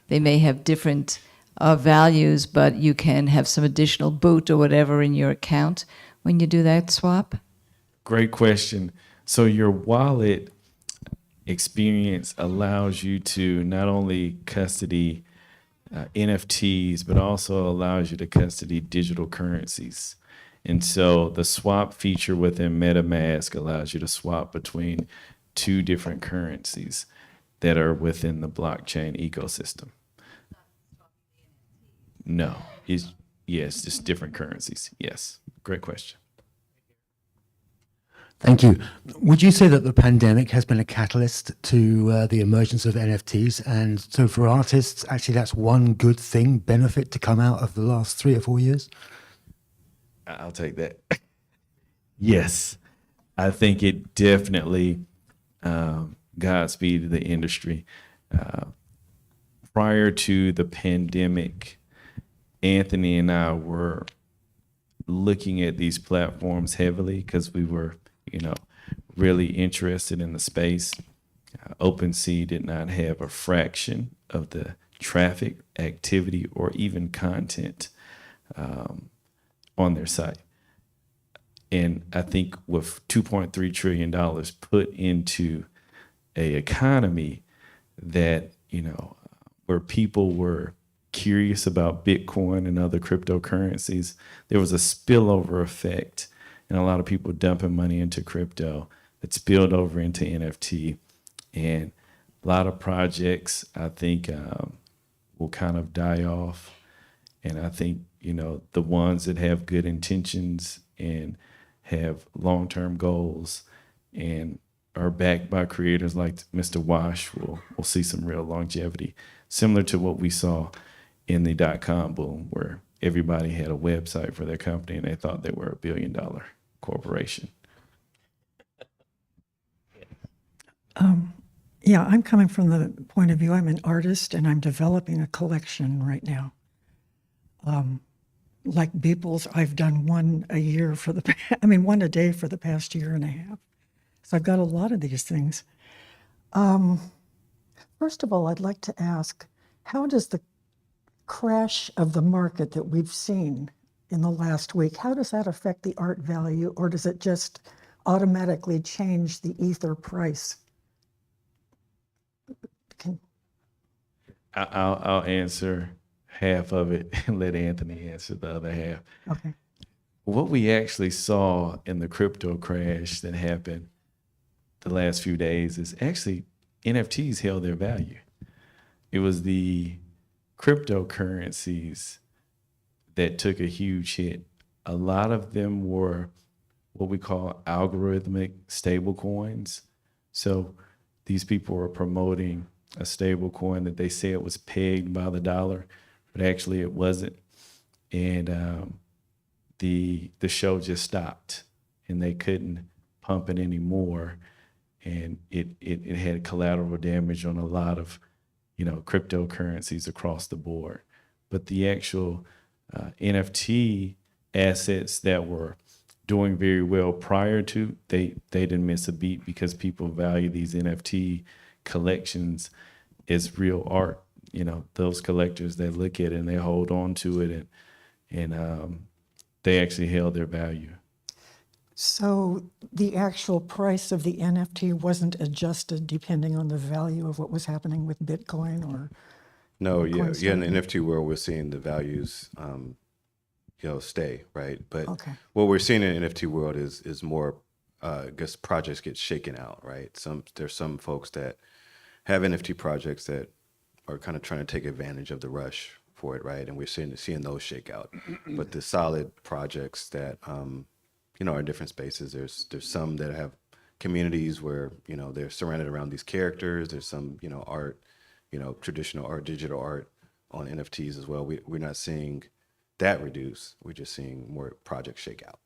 they may have different values, but you can have some additional boot or whatever in your account when you do that swap? Great question. So your wallet experience allows you to not only custody NFTs, but also allows you to custody digital currencies. And so the swap feature within MetaMask allows you to swap between two different currencies that are within the blockchain ecosystem. No, yes, just different currencies. Yes, great question. Thank you. Would you say that the pandemic has been a catalyst to the emergence of NFTs? And so for artists, actually, that's one good thing, benefit to come out of the last 3 or 4 years? I'll take that. Yes, I think it definitely godspeed the industry. Prior to the pandemic, Anthony and I were looking at these platforms heavily because we were, really interested in the space. OpenSea did not have a fraction of the traffic, activity, or even content on their site. And I think with $2.3 trillion put into a economy that, where people were curious about Bitcoin and other cryptocurrencies, there was a spillover effect and a lot of people dumping money into crypto that spilled over into NFT. And a lot of projects, I think, will kind of die off. And I think, the ones that have good intentions and have long-term goals and are backed by creators like Mr. Wash will see some real longevity, similar to what we saw in the .com boom, where everybody had a website for their company and they thought they were $1 billion corporation. Yeah, I'm coming from the point of view, I'm an artist and I'm developing a collection right now. Like Beeples, I've done one a day for the past year and a half. So I've got a lot of these things. First of all, I'd like to ask, how does the crash of the market that we've seen in the last week, how does that affect the art value, or does it just automatically change the ether price? I'll answer half of it and let Anthony answer the other half. Okay. What we actually saw in the crypto crash that happened the last few days is actually NFTs held their value. It was the cryptocurrencies that took a huge hit. A lot of them were what we call algorithmic stable coins. So these people were promoting a stable coin that they said was pegged by the dollar, but actually it wasn't. And the show just stopped and they couldn't pump it anymore. And it had collateral damage on a lot of, cryptocurrencies across the board. But the actual NFT assets that were doing very well prior to, they didn't miss a beat because people value these NFT collections as real art. Those collectors, they look at it and they hold on to it and they actually held their value. So the actual price of the NFT wasn't adjusted depending on the value of what was happening with Bitcoin or? No, Bitcoin yeah. In the something? NFT world, we're seeing the values stay, right? But Okay. what we're seeing in the NFT world is more, I guess, projects get shaken out, right? There's some folks that have NFT projects that are kind of trying to take advantage of the rush for it, right? And we're seeing those shake out. But the solid projects that are in different spaces. There's some that have communities where they're surrounded around these characters. There's some art, traditional art, digital art on NFTs as well. We're not seeing that reduce. We're just seeing more projects shake out.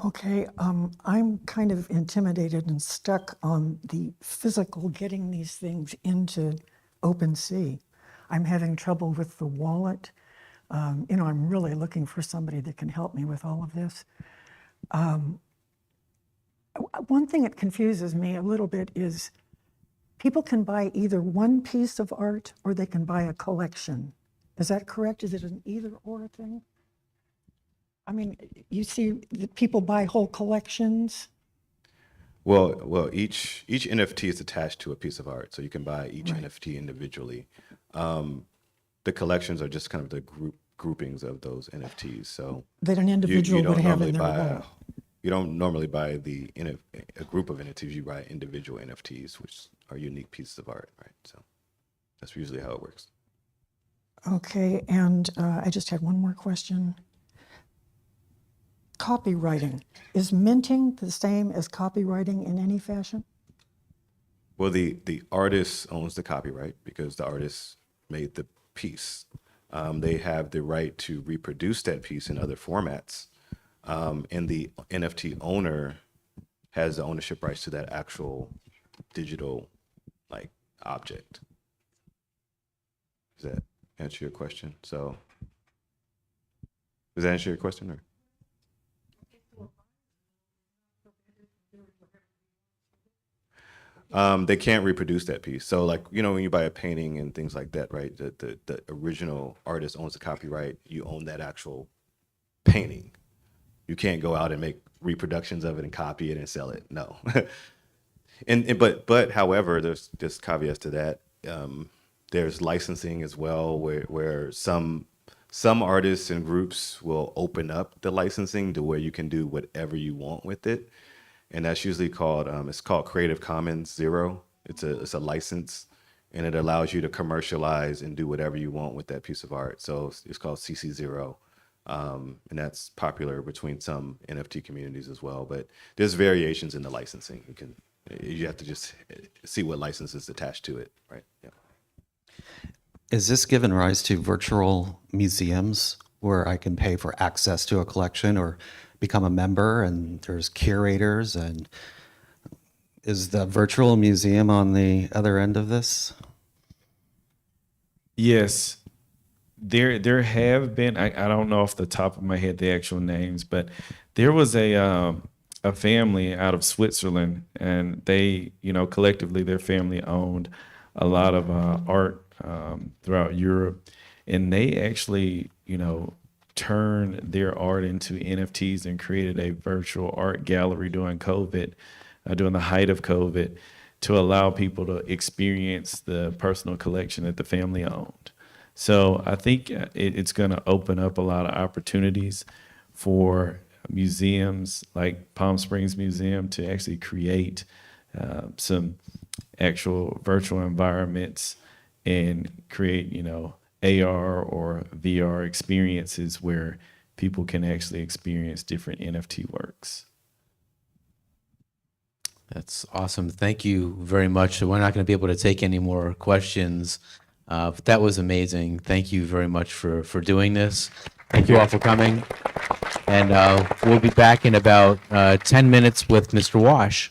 Okay, I'm kind of intimidated and stuck on the physical getting these things into OpenSea. I'm having trouble with the wallet. I'm really looking for somebody that can help me with all of this. One thing that confuses me a little bit is people can buy either one piece of art or they can buy a collection. Is that correct? Is it an either or thing? I mean, you see that people buy whole collections. Well, each NFT is attached to a piece of art, so you can buy each Right. NFT individually. The collections are just kind of the groupings of those NFTs. So That an you individual would don't have normally in their buy home. you don't normally buy a group of NFTs. You buy individual NFTs, which are unique pieces of art, right? So that's usually how it works. Okay, and I just had one more question. Copywriting. Is minting the same as copywriting in any fashion? Well, the artist owns the copyright because the artist made the piece. They have the right to reproduce that piece in other formats, and the NFT owner has the ownership rights to that actual digital object. Does that answer your question? So, does that answer your question? Or? They can't reproduce that piece. So when you buy a painting and things like that, right? The original artist owns the copyright. You own that actual painting. You can't go out and make reproductions of it and copy it and sell it. No. But however, there's caveats to that. There's licensing as well, where some artists and groups will open up the licensing to where you can do whatever you want with it, and that's usually called it's called Creative Commons Zero. It's a license, and it allows you to commercialize and do whatever you want with that piece of art. So it's called CC0. And that's popular between some NFT communities as well. But there's variations in the licensing. You have to just see what license is attached to it, right? Yeah. Is this given rise to virtual museums where I can pay for access to a collection or become a member and there's curators, and is the virtual museum on the other end of this? Yes, there have been. I don't know off the top of my head the actual names, but there was a family out of Switzerland, and they collectively their family owned a lot of art throughout Europe, and they actually turned their art into NFTs and created a virtual art gallery during COVID, during the height of COVID, to allow people to experience the personal collection that the family owned. So I think it's going to open up a lot of opportunities for museums like Palm Springs Museum to actually create some actual virtual environments and create, AR or VR experiences where people can actually experience different NFT works. That's awesome. Thank you very much. So we're not going to be able to take any more questions, but that was amazing. Thank you very much for doing this. Thank you all for coming. And we'll be back in about 10 minutes with Mr. Wash.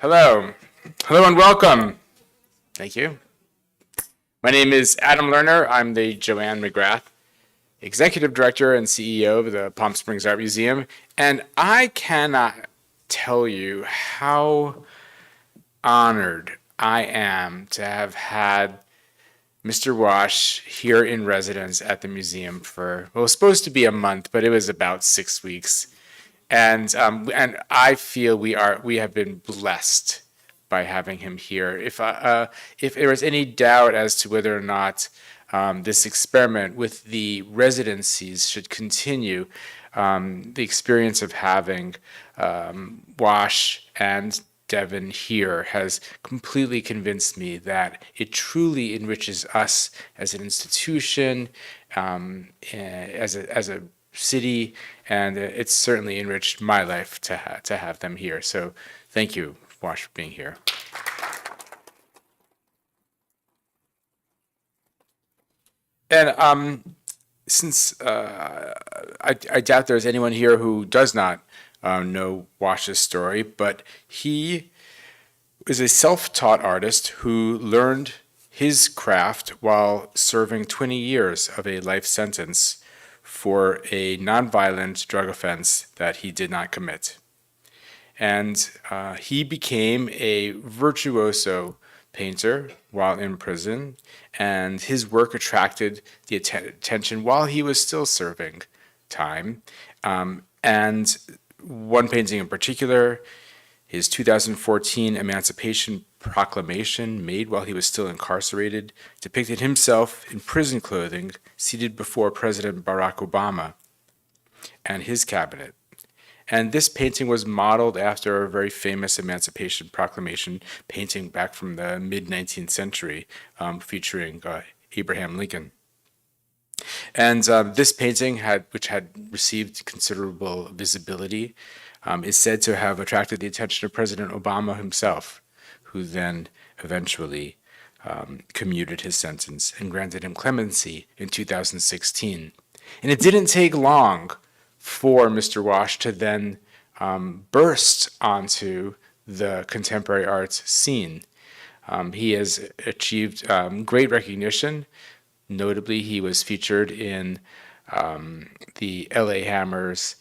Hello. Hello and welcome. Thank you. My name is Adam Lerner. I'm the Joanne McGrath, Executive Director and CEO of the Palm Springs Art Museum. And I cannot tell you how honored I am to have had Mr. Wash here in residence at the museum for, well, it was supposed to be a month, but it was about 6 weeks. And I feel we have been blessed by having him here. If there was any doubt as to whether or not this experiment with the residencies should continue, the experience of having Wash and Devin here has completely convinced me that it truly enriches us as an institution, as a city, and it's certainly enriched my life to have them here. So thank you, Wash, for being here. And since I doubt there's anyone here who does not know Wash's story, but he is a self-taught artist who learned his craft while serving 20 years of a life sentence for a nonviolent drug offense that he did not commit. And he became a virtuoso painter while in prison, and his work attracted the attention while he was still serving time. And one painting in particular, his 2014 Emancipation Proclamation, made while he was still incarcerated, depicted himself in prison clothing, seated before President Barack Obama and his cabinet. And this painting was modeled after a very famous Emancipation Proclamation painting back from the mid-19th century, featuring Abraham Lincoln. And this painting, which had received considerable visibility, is said to have attracted the attention of President Obama himself, who then eventually commuted his sentence and granted him clemency in 2016. And it didn't take long for Mr. Wash to then burst onto the contemporary arts scene. He has achieved great recognition. Notably, he was featured in the LA Hammers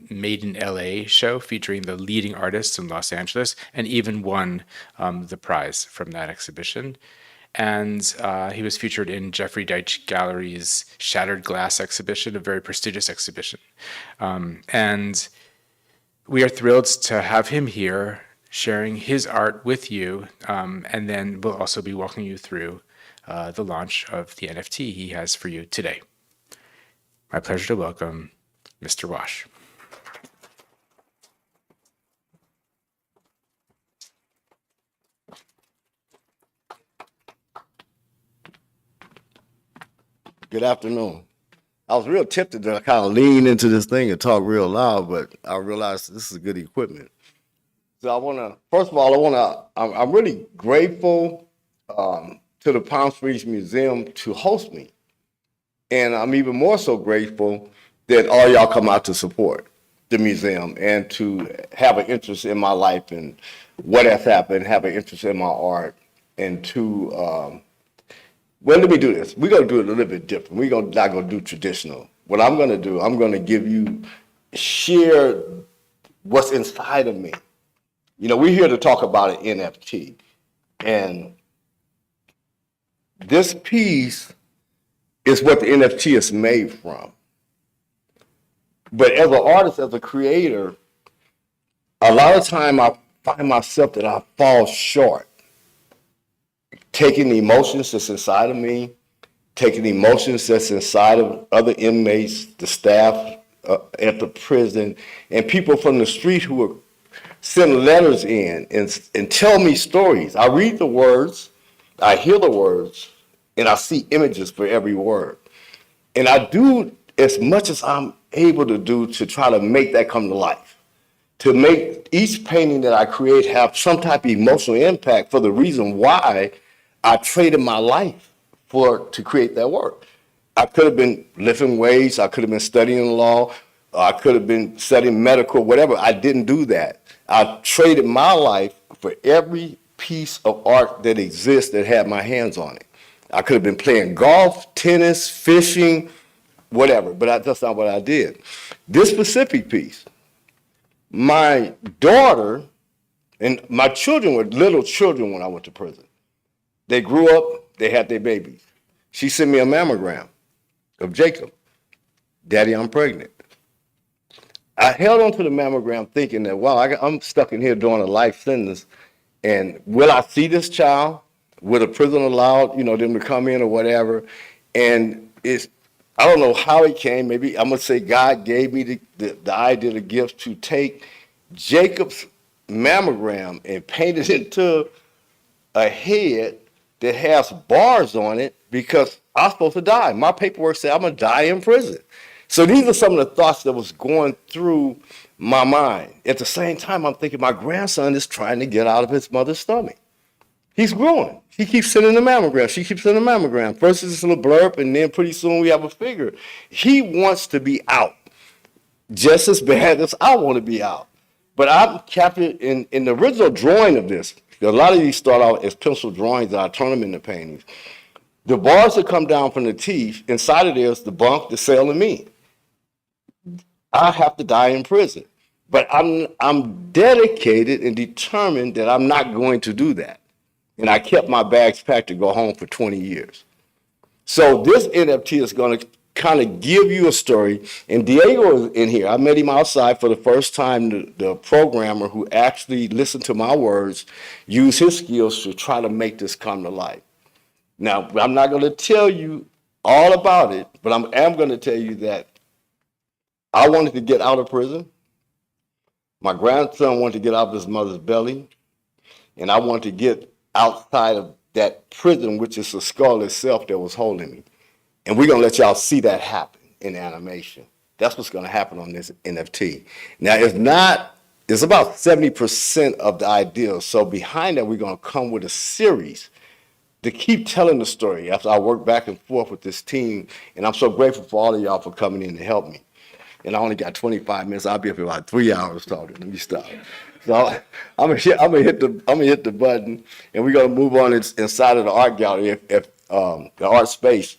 Made in LA show featuring the leading artists in Los Angeles, and even won the prize from that exhibition. And he was featured in Jeffrey Deitch Gallery's Shattered Glass exhibition, a very prestigious exhibition. And we are thrilled to have him here sharing his art with you, and then we'll also be walking you through the launch of the NFT he has for you today. My pleasure to welcome Mr. Wash. Good afternoon. I was real tempted to kind of lean into this thing and talk real loud, but I realized this is good equipment. So I want to, first of all, I'm really grateful to the Palm Springs Museum to host me. And I'm even more so grateful that all y'all come out to support the museum and to have an interest in my life and what has happened, have an interest in my art, and to, well, let me do this. We're going to do it a little bit different. We're not going to do traditional. What I'm going to do, I'm going to give you, share what's inside of me. You know, we're here to talk about an NFT. And this piece is what the NFT is made from. But as an artist, as a creator, a lot of time I find myself that I fall short. Taking the emotions that's inside of me, taking the emotions that's inside of other inmates, the staff at the prison, and people from the street who are send letters in and tell me stories. I read the words, I hear the words, and I see images for every word. And I do as much as I'm able to do to try to make that come to life, to make each painting that I create have some type of emotional impact for the reason why I traded my life to create that work. I could have been lifting weights, I could have been studying law, I could have been studying medical, whatever. I didn't do that. I traded my life for every piece of art that exists that had my hands on it. I could have been playing golf, tennis, fishing, whatever, but that's not what I did. This specific piece, my daughter and my children were little children when I went to prison. They grew up, they had their babies. She sent me a mammogram of Jacob. Daddy, I'm pregnant. I held on to the mammogram thinking that, wow, I'm stuck in here doing a life sentence. And will I see this child? Will the prison allow, them to come in or whatever? And I don't know how it came. Maybe I'm going to say God gave me the idea, the gift to take Jacob's mammogram and paint it into a head that has bars on it because I'm supposed to die. My paperwork said I'm going to die in prison. So these are some of the thoughts that was going through my mind. At the same time, I'm thinking my grandson is trying to get out of his mother's stomach. He's growing. He keeps sending the mammogram. She keeps sending the mammogram. First it's a little blurb, and then pretty soon we have a figure. He wants to be out just as bad as I want to be out. But I'm captured in the original drawing of this. A lot of these start out as pencil drawings, and I turn them into paintings. The bars that come down from the teeth, inside of there is the bunk, the cell, and me. I have to die in prison. But I'm dedicated and determined that I'm not going to do that. And I kept my bags packed to go home for 20 years. So this NFT is going to kind of give you a story. And Diego is in here. I met him outside for the first time, the programmer who actually listened to my words, used his skills to try to make this come to life. Now, I'm not going to tell you all about it, but I am going to tell you that I wanted to get out of prison. My grandson wanted to get out of his mother's belly. And I wanted to get outside of that prison, which is the skull itself that was holding me. And we're going to let y'all see that happen in animation. That's what's going to happen on this NFT. Now, it's about 70% of the idea. So behind that, we're going to come with a series to keep telling the story after I work back and forth with this team. And I'm so grateful for all of y'all for coming in to help me. And I only got 25 minutes. I'll be up here about 3 hours talking. Let me stop. So I'm gonna hit the button, and we're gonna move on inside of the art gallery, the art space.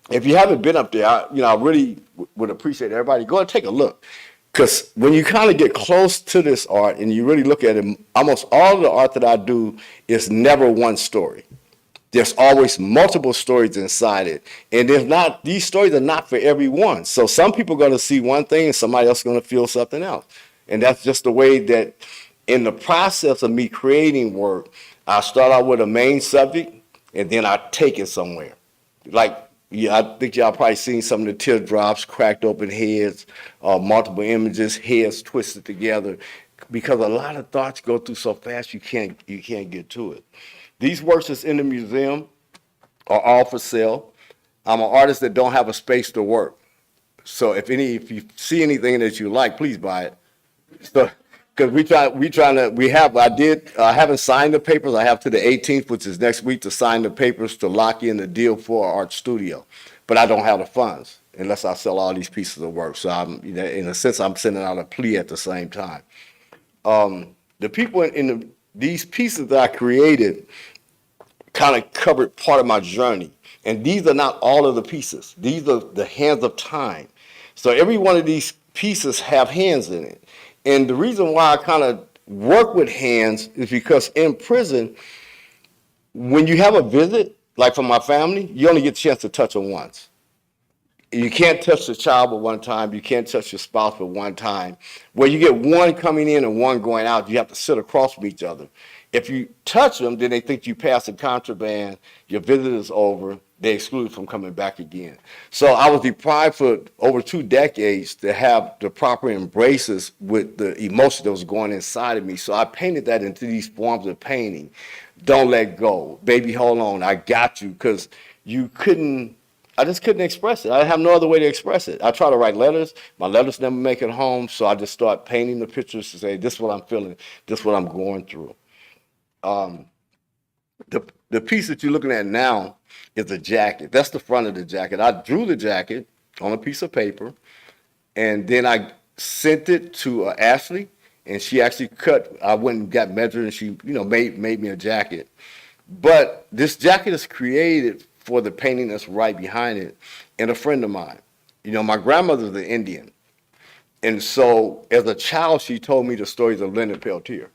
If you haven't been up there, I really would appreciate everybody go and take a look, because when you kind of get close to this art and you really look at it, almost all of the art that I do is never one story. There's always multiple stories inside it. And these stories are not for everyone. So some people are going to see one thing and somebody else is going to feel something else. And that's just the way that in the process of me creating work, I start out with a main subject and then I take it somewhere. Like, I think y'all probably seen some of the teardrops, cracked open heads, multiple images, heads twisted together, because a lot of thoughts go through so fast you can't get to it. These works that's in the museum are all for sale. I'm an artist that don't have a space to work. So if you see anything that you like, please buy it. So, because I haven't signed the papers. I have to the 18th, which is next week, to sign the papers to lock in the deal for our art studio. But I don't have the funds unless I sell all these pieces of work. So in a sense, I'm sending out a plea at the same time. The people these pieces that I created kind of covered part of my journey. And these are not all of the pieces. These are the hands of time. So every one of these pieces have hands in it. And the reason why I kind of work with hands is because in prison, when you have a visit, like from my family, you only get a chance to touch them once. You can't touch the child but one time. You can't touch your spouse but one time. Where you get one coming in and one going out, you have to sit across from each other. If you touch them, then they think you passed a contraband, your visit is over, they excluded from coming back again. So I was deprived for over 2 decades to have the proper embraces with the emotion that was going inside of me. So I painted that into these forms of painting. Don't let go. Baby, hold on. I got you. Because I just couldn't express it. I have no other way to express it. I try to write letters. My letters never make it home. So I just start painting the pictures to say, this is what I'm feeling. This is what I'm going through. The piece that you're looking at now is a jacket. That's the front of the jacket. I drew the jacket on a piece of paper, And then I sent it to Ashley, and she actually I went and got measured, and she, made me a jacket. But this jacket is created for the painting that's right behind it, and a friend of mine. My grandmother's an Indian. And so as a child, she told me the stories of Leonard Peltier.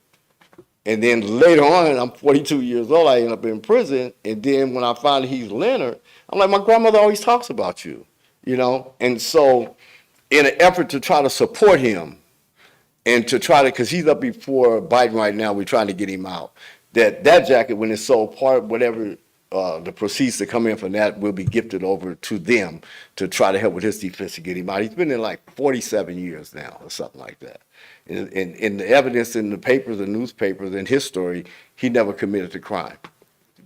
And then later on, I'm 42 years old, I end up in prison. And then when I find he's Leonard, I'm like, my grandmother always talks about you, And so in an effort to try to support him and to try to, because he's up before Biden right now, we're trying to get him out. That jacket, when it's sold, whatever the proceeds that come in from that will be gifted over to them to try to help with his defense to get him out. He's been in like 47 years now or something like that. And the evidence in the papers, the newspapers, and his story, he never committed a crime.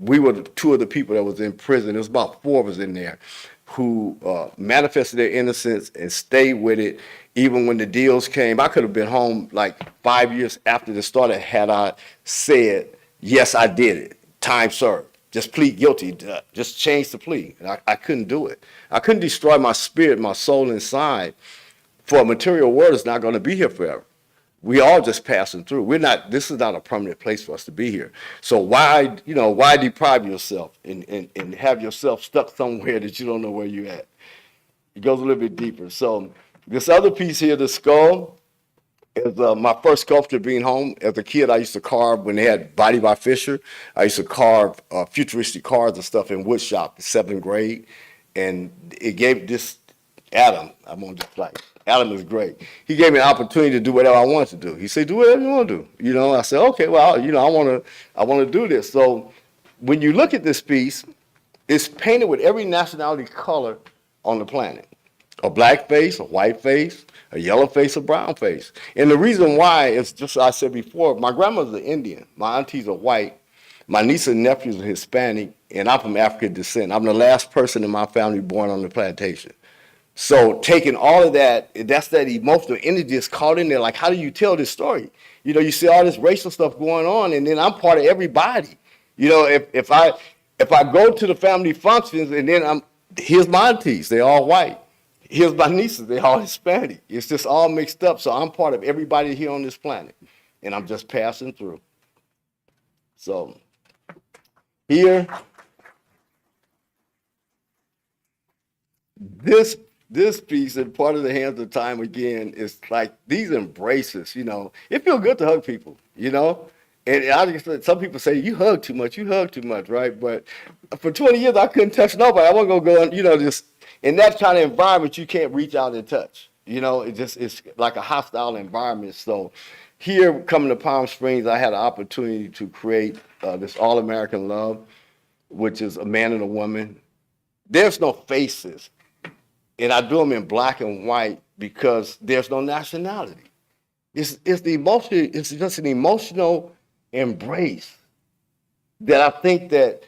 We were two of the people that was in prison. There was about 4 of us in there who manifested their innocence and stayed with it. Even when the deals came, I could have been home like 5 years after this started had I said, yes, I did it, time served. Just plead guilty, just change the plea. And I couldn't do it. I couldn't destroy my spirit, my soul inside, for a material world that's not going to be here forever. We all just passing through. This is not a permanent place for us to be here. So why deprive yourself and have yourself stuck somewhere that you don't know where you're at? It goes a little bit deeper. So this other piece here, the skull, is my first sculpture being home. As a kid, I used to carve when they had Body by Fisher. I used to carve futuristic cars and stuff in wood shop in 7th grade. And it gave this Adam, I'm on just like, Adam is great. He gave me an opportunity to do whatever I wanted to do. He said, do whatever you want to do. I said, okay, well, I want to do this. So when you look at this piece, it's painted with every nationality color on the planet. A black face, a white face, a yellow face, a brown face. And the reason why is just as I said before, my grandmother's an Indian, my aunties are white, my niece and nephews are Hispanic, and I'm from African descent. I'm the last person in my family born on the plantation. So taking all of that, that's that emotional energy that's caught in there. Like, how do you tell this story? You see all this racial stuff going on, and then I'm part of everybody. If I go to the family functions, and then here's my aunties, they're all white. Here's my nieces, they're all Hispanic. It's just all mixed up. So I'm part of everybody here on this planet, and I'm just passing through. So here, this piece and part of the Hands of Time again is like these embraces. It feels good to hug people. And some people say you hug too much, right? But for 20 years I couldn't touch nobody. I wasn't gonna go, just in that kind of environment you can't reach out and touch. It's like a hostile environment. So here, coming to Palm Springs, I had an opportunity to create this All-American Love, which is a man and a woman. There's no faces. And I do them in black and white because there's no nationality. It's the emotion. It's just an emotional embrace that I think that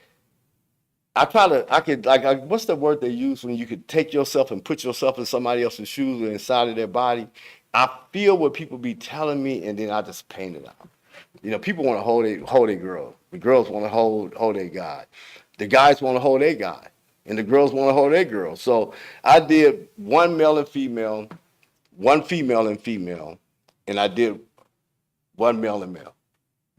what's the word they use when you could take yourself and put yourself in somebody else's shoes or inside of their body? I feel what people be telling me, and then I just paint it out. People want to hold a girl. The girls want to hold a guy. The guys want to hold a guy. And the girls want to hold their girls. So I did one male and female, one female and female, and I did one male and male.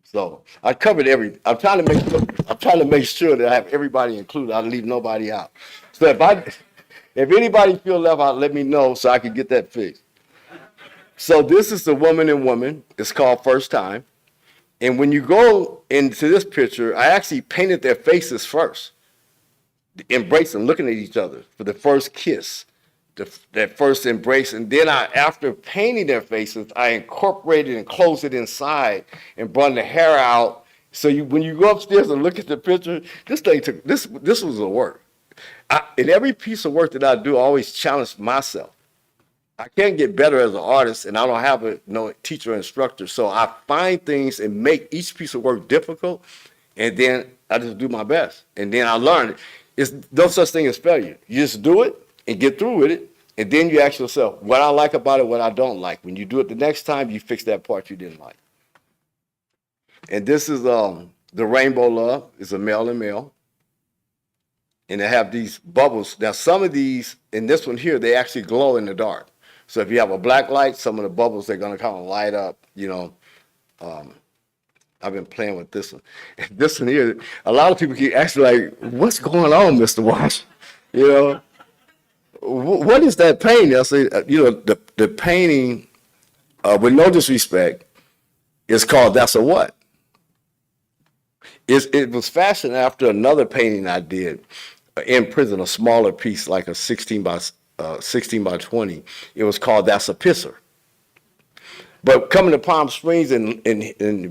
So I covered I'm trying to make sure that I have everybody included. I leave nobody out. So if anybody feel left out, let me know so I can get that fixed. So this is the woman and woman. It's called First Time. And when you go into this picture, I actually painted their faces first. Embracing, looking at each other for the first kiss, that first embrace. And then after painting their faces, I incorporated and closed it inside and brought the hair out. So when you go upstairs and look at the picture, this was a work. In every piece of work that I do, I always challenge myself. I can't get better as an artist, and I don't have no teacher or instructor. So I find things and make each piece of work difficult, and then I just do my best. And then I learn. It's no such thing as failure. You just do it and get through with it, and then you ask yourself, what I like about it, what I don't like. When you do it the next time, you fix that part you didn't like. And this is the Rainbow Love. It's a male and male. And they have these bubbles. Now, some of these, in this one here, they actually glow in the dark. So if you have a black light, some of the bubbles, they're going to kind of light up, I've been playing with this one. This one here, a lot of people keep asking, like, what's going on, Mr. Walsh? What is that painting? I say, the painting, with no disrespect, is called That's a What? It was fashioned after another painting I did in prison, a smaller piece, like a 16 by 20. It was called That's a Pisser. But coming to Palm Springs and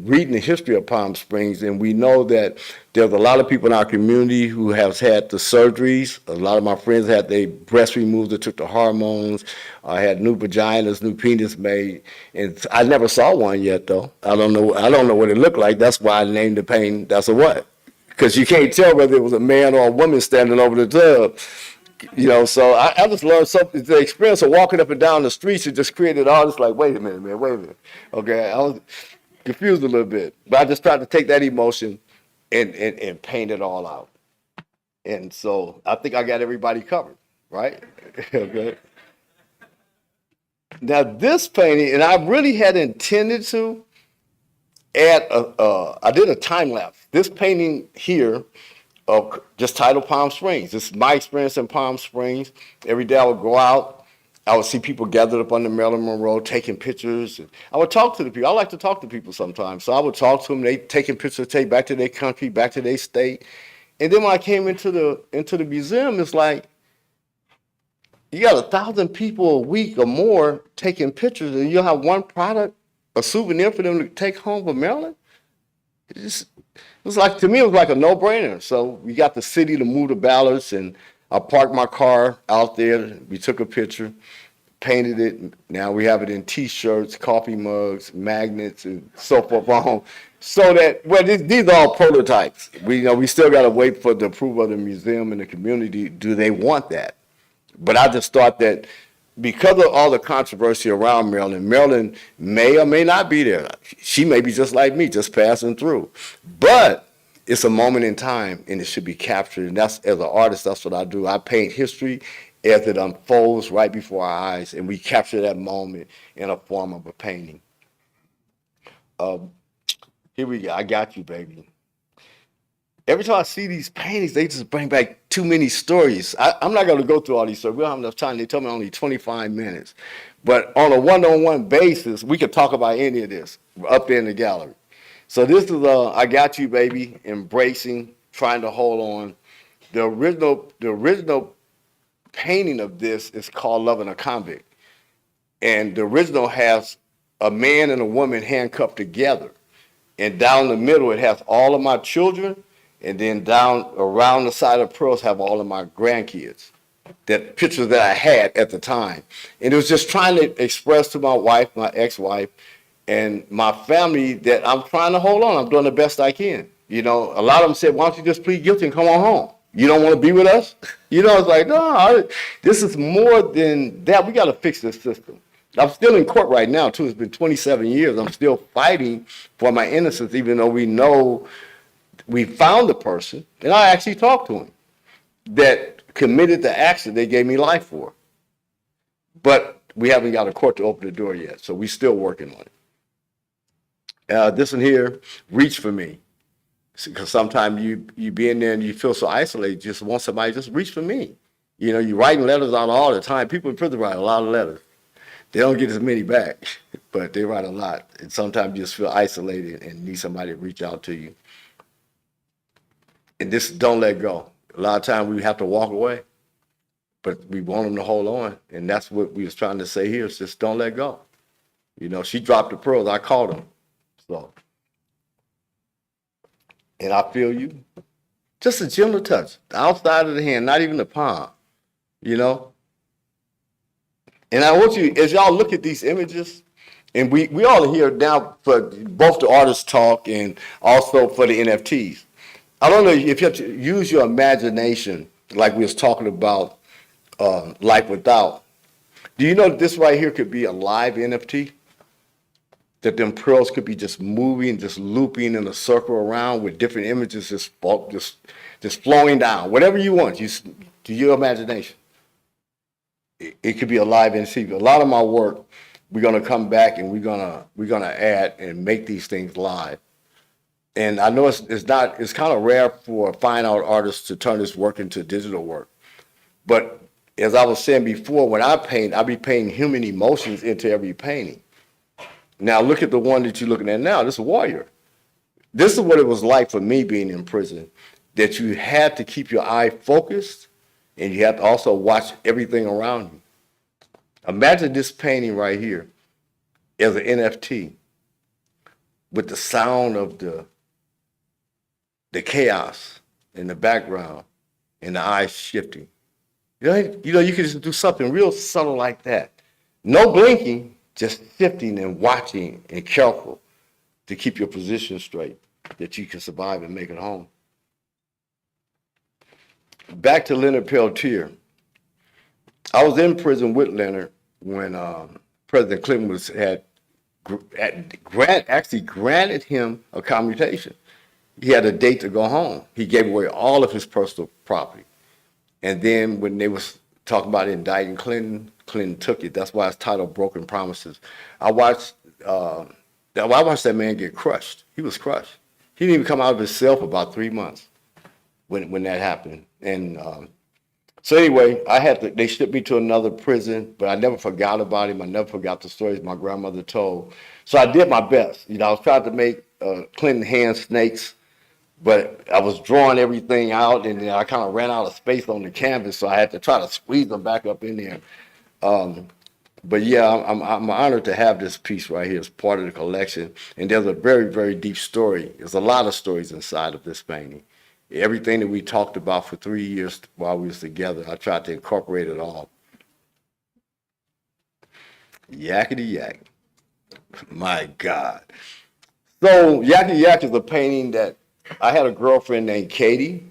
reading the history of Palm Springs, and we know that there's a lot of people in our community who have had the surgeries. A lot of my friends had their breasts removed, they took the hormones, had new vaginas, new penis made. And I never saw one yet, though. I don't know what it looked like. That's why I named the painting That's a What? Because you can't tell whether it was a man or a woman standing over the tub. So I just learned something. The experience of walking up and down the streets, it just created all this, like, wait a minute, man, wait a minute. Okay, I was confused a little bit, but I just tried to take that emotion and paint it all out. And so I think I got everybody covered, right? Okay. Now this painting, and I really had intended to add I did a time lapse. This painting here, just titled Palm Springs. This is my experience in Palm Springs. Every day I would go out, I would see people gathered up on the Marilyn Monroe taking pictures. And I would talk to the people. I like to talk to people sometimes. So I would talk to them. They taking pictures, take back to their country, back to their state. And then when I came into the museum, it's like, you got 1,000 people a week or more taking pictures, and you'll have one product, a souvenir for them to take home from Maryland. It was like, to me, it was like a no-brainer. So we got the city to move the ballots, and I parked my car out there. We took a picture, painted it. Now we have it in T-shirts, coffee mugs, magnets, and so forth on. So that, well, these are all prototypes. We still got to wait for the approval of the museum and the community. Do they want that? But I just thought that because of all the controversy around Maryland may or may not be there. She may be just like me, just passing through. But it's a moment in time, and it should be captured. And that's, as an artist, that's what I do. I paint history as it unfolds right before our eyes, and we capture that moment in a form of a painting. Here we go. I got you, baby. Every time I see these paintings, they just bring back too many stories. I'm not going to go through all these stories. We don't have enough time. They tell me only 25 minutes. But on a one-on-one basis, we could talk about any of this up there in the gallery. So this is I Got You, Baby, embracing, trying to hold on. The original painting of this is called Loving a Convict. And the original has a man and a woman handcuffed together. And down the middle, it has all of my children. And then down around the side of the pearls have all of my grandkids, that pictures that I had at the time. And it was just trying to express to my wife, my ex-wife, and my family that I'm trying to hold on. I'm doing the best I can. A lot of them said, why don't you just plead guilty and come on home? You don't want to be with us? It's like, no, this is more than that. We got to fix this system. I'm still in court right now, too. It's been 27 years. I'm still fighting for my innocence, even though we know we found the person, and I actually talked to him, that committed the action they gave me life for. But we haven't got a court to open the door yet, so we're still working on it. This one here, reach for me. Because sometimes you be in there and you feel so isolated, you just want somebody, just reach for me. You're writing letters out all the time. People in prison write a lot of letters. They don't get as many back, but they write a lot. And sometimes you just feel isolated and need somebody to reach out to you. And this, don't let go. A lot of times we have to walk away, but we want them to hold on. And that's what we was trying to say here, is just don't let go. She dropped the pearls, I caught them. So, and I feel you. Just a gentle touch, the outside of the hand, not even the palm, And I want you, as y'all look at these images, and we all are here now for both the artist talk and also for the NFTs. I don't know if you have to use your imagination, like we was talking about Life Without. Do you know that this right here could be a live NFT? That them pearls could be just moving, just looping in a circle around with different images just flowing down. Whatever you want, to your imagination. it could be alive and see. A lot of my work, we're gonna come back and we're gonna add and make these things live. And I know it's kind of rare for fine art artists to turn this work into digital work. But as I was saying before, when I paint, I be painting human emotions into every painting. Now look at the one that you're looking at now. This is a warrior. This is what it was like for me being in prison, that you had to keep your eye focused and you have to also watch everything around you. Imagine this painting right here as an NFT with the sound of the chaos in the background and the eyes shifting. You could just do something real subtle like that. No blinking, just shifting and watching and careful to keep your position straight, that you can survive and make it home. Back to Leonard Peltier. I was in prison with Leonard when President Clinton actually granted him a commutation. He had a date to go home. He gave away all of his personal property. And then when they was talking about indicting Clinton, Clinton took it. That's why it's titled Broken Promises. I watched that man get crushed. He was crushed. He didn't even come out of his cell for about 3 months when that happened. And so anyway, they shipped me to another prison, but I never forgot about him. I never forgot the stories my grandmother told. So I did my best. I was trying to make Clinton hand snakes, but I was drawing everything out, and then I kind of ran out of space on the canvas, so I had to try to squeeze them back up in there. But yeah, I'm honored to have this piece right here as part of the collection. And there's a very, very deep story. There's a lot of stories inside of this painting. Everything that we talked about for 3 years while we was together, I tried to incorporate it all. Yakety yak. My God. So Yakety yak is a painting that I had a girlfriend named Katie.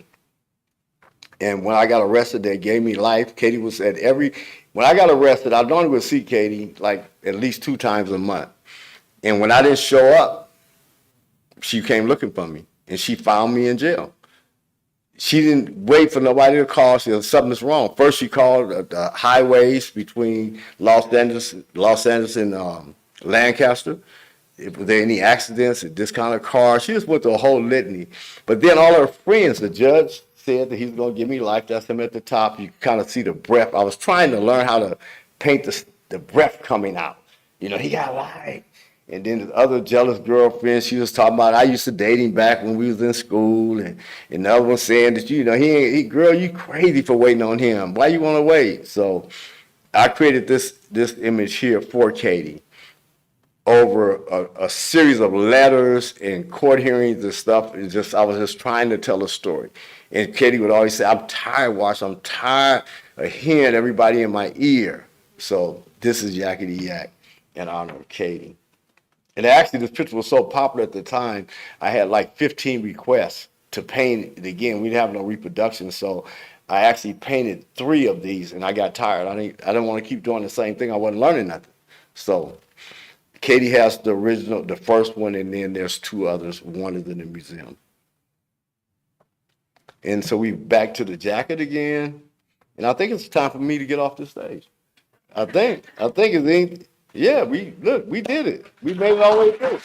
And when I got arrested, they gave me life. Katie was when I got arrested, I normally would see Katie like at least 2 times a month. And when I didn't show up, she came looking for me and she found me in jail. She didn't wait for nobody to call. She said something's wrong. First, she called the highways between Los Angeles and Lancaster. Were there any accidents, this kind of car? She just went through a whole litany. But then all her friends, the judge said that he was going to give me life. That's him at the top. You kind of see the breath. I was trying to learn how to paint the breath coming out. He got life. And then the other jealous girlfriend, she was talking about, I used to date him back when we was in school. And the other one saying that, girl, you crazy for waiting on him. Why you want to wait? So I created this image here for Katie over a series of letters and court hearings and stuff. I was just trying to tell a story. And Katie would always say, I'm tired, Wash. I'm tired of hearing everybody in my ear. So this is Yakety Yak in honor of Katie. And actually, this picture was so popular at the time, I had like 15 requests to paint it again. We didn't have no reproduction, so I actually painted 3 of these, and I got tired. I didn't want to keep doing the same thing. I wasn't learning nothing. So Katie has the original, the first one, and then there's 2 others. One is in the museum. And so we back to the jacket again, and I think it's time for me to get off the stage. I think it's. Yeah, we did it. We made it all the way through.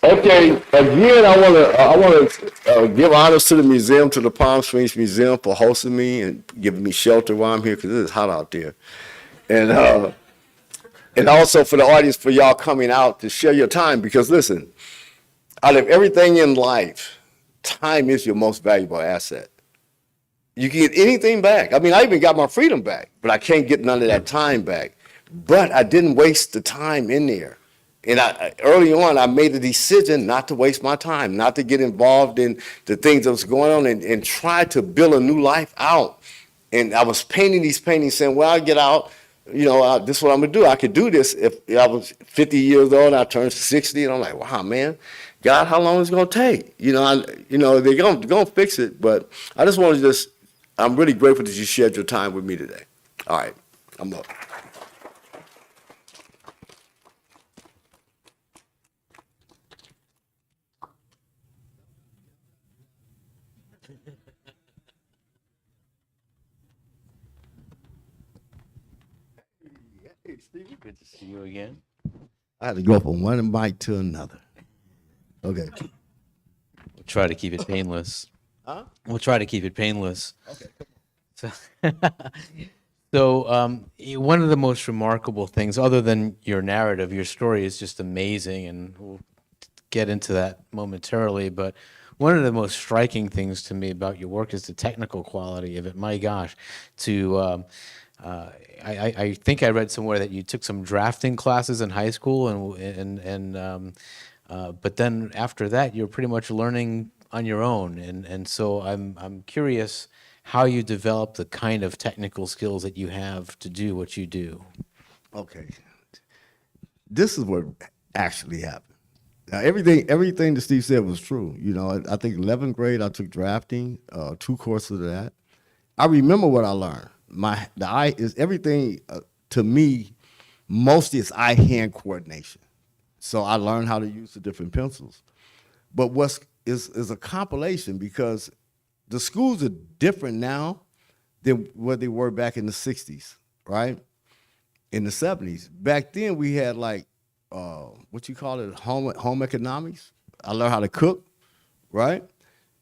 Okay, again, I want to give honors to the museum, to the Palm Springs Museum for hosting me and giving me shelter while I'm here because it is hot out there, and also for the audience, for y'all coming out to share your time, because listen, out of everything in life, time is your most valuable asset. You can get anything back. I mean, I even got my freedom back, but I can't get none of that time back. But I didn't waste the time in there. And early on, I made a decision not to waste my time, not to get involved in the things that was going on, and try to build a new life out. And I was painting these paintings saying, well, I'll get out. This is what I'm going to do. I could do this if I was 50 years old and I turned 60. And I'm like, wow, man. God, how long is it going to take? They're going to fix it. But I just want to I'm really grateful that you shared your time with me today. All right, I'm up. Stevie. Good to see you again. I had to go from one mic to another. Okay. We'll try to keep it painless. Huh? We'll try to keep it painless. Okay. So, one of the most remarkable things, other than your narrative, your story is just amazing, and we'll get into that momentarily. But one of the most striking things to me about your work is the technical quality of it. My gosh, I think I read somewhere that you took some drafting classes in high school, but then after that, you're pretty much learning on your own, and so I'm curious how you develop the kind of technical skills that you have to do what you do. Okay. This is what actually happened. Now, everything that Steve said was true. You know, I think 11th grade, I took drafting, 2 courses of that. I remember what I learned. The eye is everything to me. Mostly it's eye-hand coordination. So I learned how to use the different pencils. But what's is a compilation, because the schools are different now than what they were back in the 60s, right? In the 70s. Back then we had like, what you call it, home economics. I learned how to cook, right?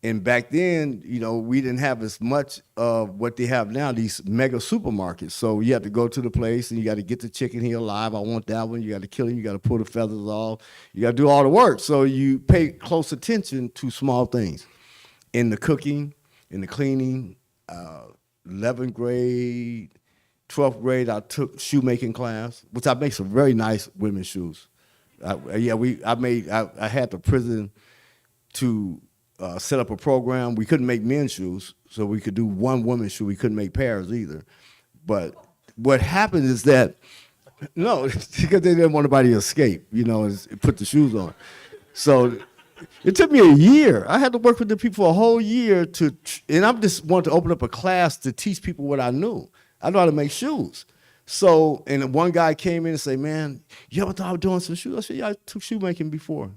And back then, you know, we didn't have as much of what they have now, these mega supermarkets. So you have to go to the place and you got to get the chicken here alive. I want that one. You got to kill him. You got to pull the feathers off. You got to do all the work. So you pay close attention to small things. In the cooking, in the cleaning, 11th grade, 12th grade, I took shoemaking class, which I make some very nice women's shoes. I had the prison to set up a program. We couldn't make men's shoes, so we could do one woman's shoe. We couldn't make pairs either. But what happened is that, no, because they didn't want anybody to escape, you know, and put the shoes on. So it took me a year. I had to work with the people for a whole year and I just wanted to open up a class to teach people what I knew. I know how to make shoes. So, and one guy came in and said, man, you ever thought of doing some shoes? I said, yeah, I took shoemaking before.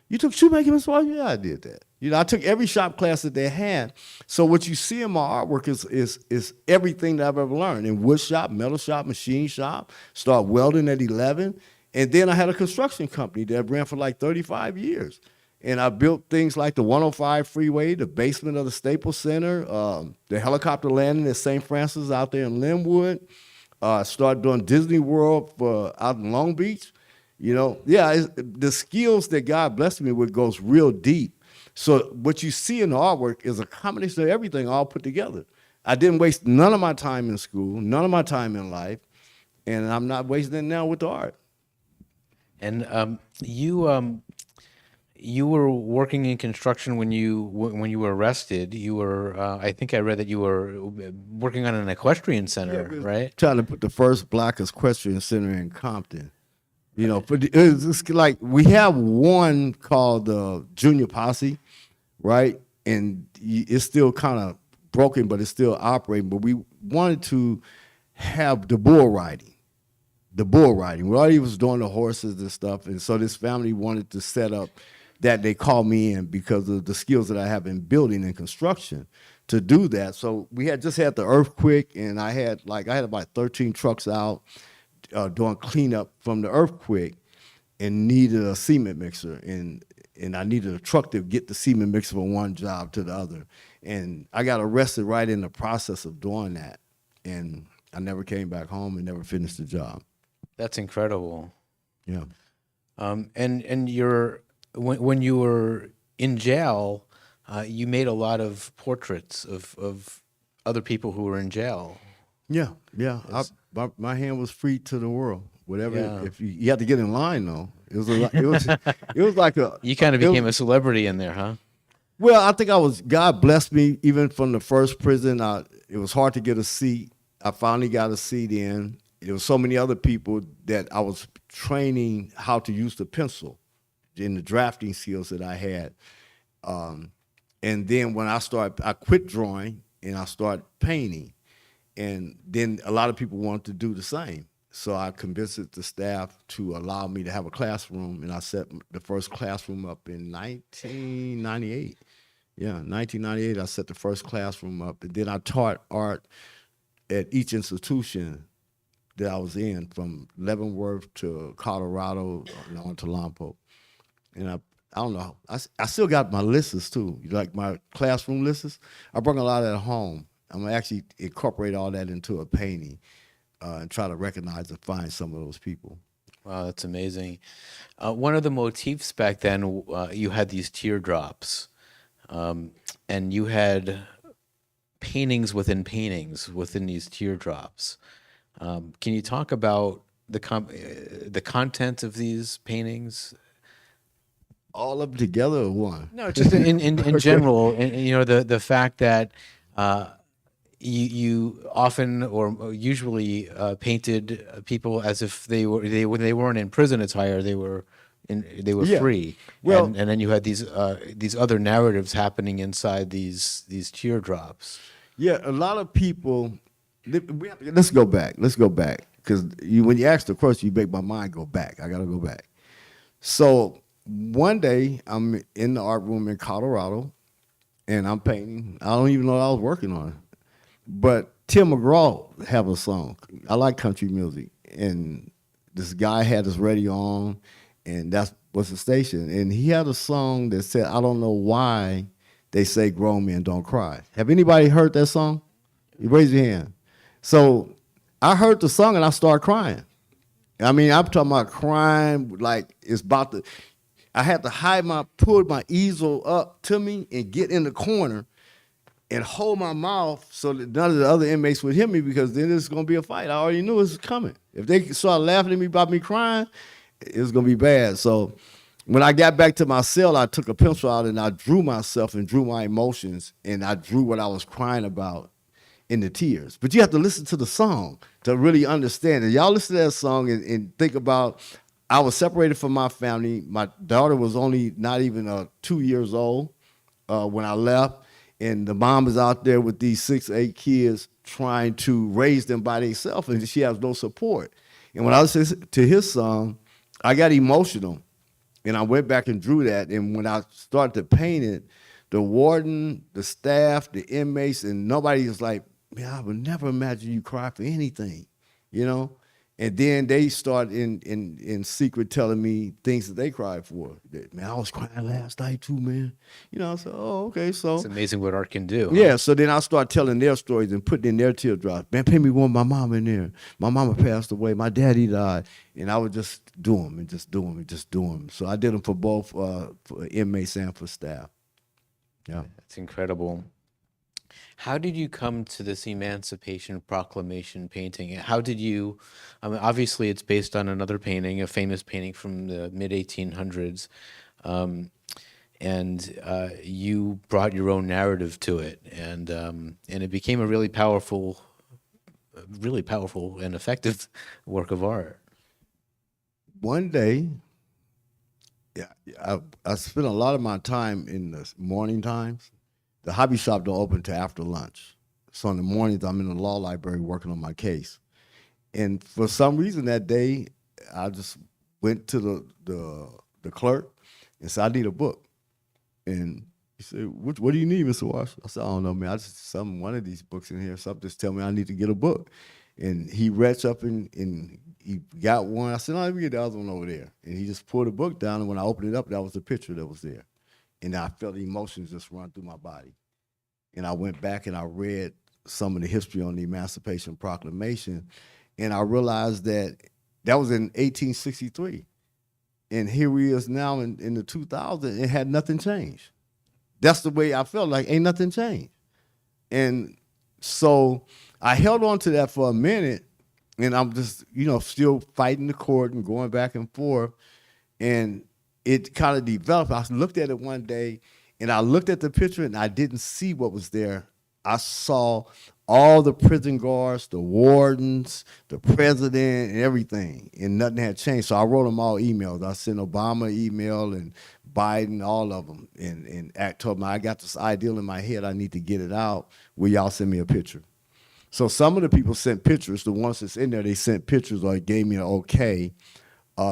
You took shoemaking as well? Yeah, I did that. You know, I took every shop class that they had. So what you see in my artwork is everything that I've ever learned. In wood shop, metal shop, machine shop, start welding at 11. And then I had a construction company that ran for like 35 years. And I built things like the 105 freeway, the basement of the Staples Center, the helicopter landing at St. Francis out there in Linwood. Started doing Disney World out in Long Beach. You know, yeah, the skills that God blessed me with goes real deep. So what you see in the artwork is a combination of everything all put together. I didn't waste none of my time in school, none of my time in life, and I'm not wasting it now with the art. And you were working in construction when you were arrested. You were, I think I read that you were working on an equestrian center, right? Trying to put the first Black equestrian center in Compton. You know, but it's like we have one called the Junior Posse, right? And it's still kind of broken, but it's still operating. But we wanted to have the bull riding. We already was doing the horses and stuff, and so this family wanted to set up that. They called me in because of the skills that I have in building and construction to do that. So we had just had the earthquake, and I had about 13 trucks out doing cleanup from the earthquake, and needed a cement mixer, and I needed a truck to get the cement mixer from one job to the other. And I got arrested right in the process of doing that, and I never came back home and never finished the job. That's incredible. Yeah. And when you were in jail, you made a lot of portraits of other people who were in jail. Yeah. My hand was free to the world. Whatever. Yeah. If you had to get in line though, it was like a. You kind of became a celebrity in there, huh? Well, I think God blessed me even from the first prison. It was hard to get a seat. I finally got a seat in. There was so many other people that I was training how to use the pencil in the drafting skills that I had. And then when I quit drawing and I started painting. And then a lot of people wanted to do the same. So I convinced the staff to allow me to have a classroom, and I set the first classroom up in 1998. Yeah, 1998, I set the first classroom up. And then I taught art at each institution that I was in, from Leavenworth to Colorado and on to Lompoc. And I don't know, I still got my lists too, like my classroom lists. I bring a lot of that home. I'm gonna actually incorporate all that into a painting and try to recognize and find some of those people. Wow, that's amazing. One of the motifs back then, you had these teardrops, and you had paintings within these teardrops. Can you talk about the content of these paintings? All of them together or one? No, just in general, and, you know, the fact that you often or usually painted people as if when they weren't in prison attire, they were Yeah. free. Well- and then you had these other narratives happening inside these teardrops. Yeah, a lot of people. Let's go back. Because when you ask the question, you make my mind go back. I got to go back. So one day, I'm in the art room in Colorado, and I'm painting. I don't even know what I was working on. But Tim McGraw have a song. I like country music. And this guy had his radio on, and that was the station. And he had a song that said, I don't know why they say grown men don't cry. Have anybody heard that song? You raise your hand. So I heard the song and I started crying. I mean, I'm talking about crying like it's about to. I had to pull my easel up to me and get in the corner and hold my mouth so that none of the other inmates would hear me, because then it's going to be a fight. I already knew it was coming. If they started laughing at me about me crying, it was going to be bad. So when I got back to my cell, I took a pencil out and I drew myself and drew my emotions, and I drew what I was crying about in the tears. But you have to listen to the song to really understand it. Y'all listen to that song and think about, I was separated from my family. My daughter was only not even 2 years old when I left. And the mom is out there with these 6, 8 kids trying to raise them by themselves, and she has no support. And when I listened to his song, I got emotional. And I went back and drew that. And when I started to paint it, the warden, the staff, the inmates, and nobody was like, man, I would never imagine you cry for anything, you know? And then they start in secret telling me things that they cried for. Man, I was crying last night too, man. You know, so, oh, okay, so. It's amazing what art can do. Yeah, so then I start telling their stories and putting in their teardrops. Man, pay me one of my mama in there. My mama passed away. My daddy died. And I would just do them and just do them and just do them. So I did them for both for inmates and for staff. Yeah. That's incredible. How did you come to this Emancipation Proclamation painting? How did you, I mean, obviously it's based on another painting, a famous painting from the mid-1800s, and you brought your own narrative to it, and it became a really powerful and effective work of art. One day, I spent a lot of my time in the morning times. The hobby shop don't open till after lunch. So in the mornings, I'm in the law library working on my case. And for some reason that day, I just went to the clerk and said, I need a book. And he said, what do you need, Mr. Walsh? I said, I don't know, man. I just one of these books in here. Something just tell me I need to get a book. And he reached up and he got one. I said, no, let me get the other one over there. And he just pulled the book down, and when I opened it up, that was the picture that was there. And I felt the emotions just run through my body. And I went back and I read some of the history on the Emancipation Proclamation, and I realized that was in 1863. And here we is now in the 2000s, it had nothing changed. That's the way I felt, like ain't nothing changed. And so I held on to that for a minute, and I'm just, still fighting the court and going back and forth. And it kind of developed. I looked at it one day, and I looked at the picture, and I didn't see what was there. I saw all the prison guards, the wardens, the president, and everything, and nothing had changed. So I wrote them all emails. I sent Obama email and Biden, all of them, and told them I got this ideal in my head. I need to get it out. Will y'all send me a picture? So some of the people sent pictures. The ones that's in there, they sent pictures or gave me an okay.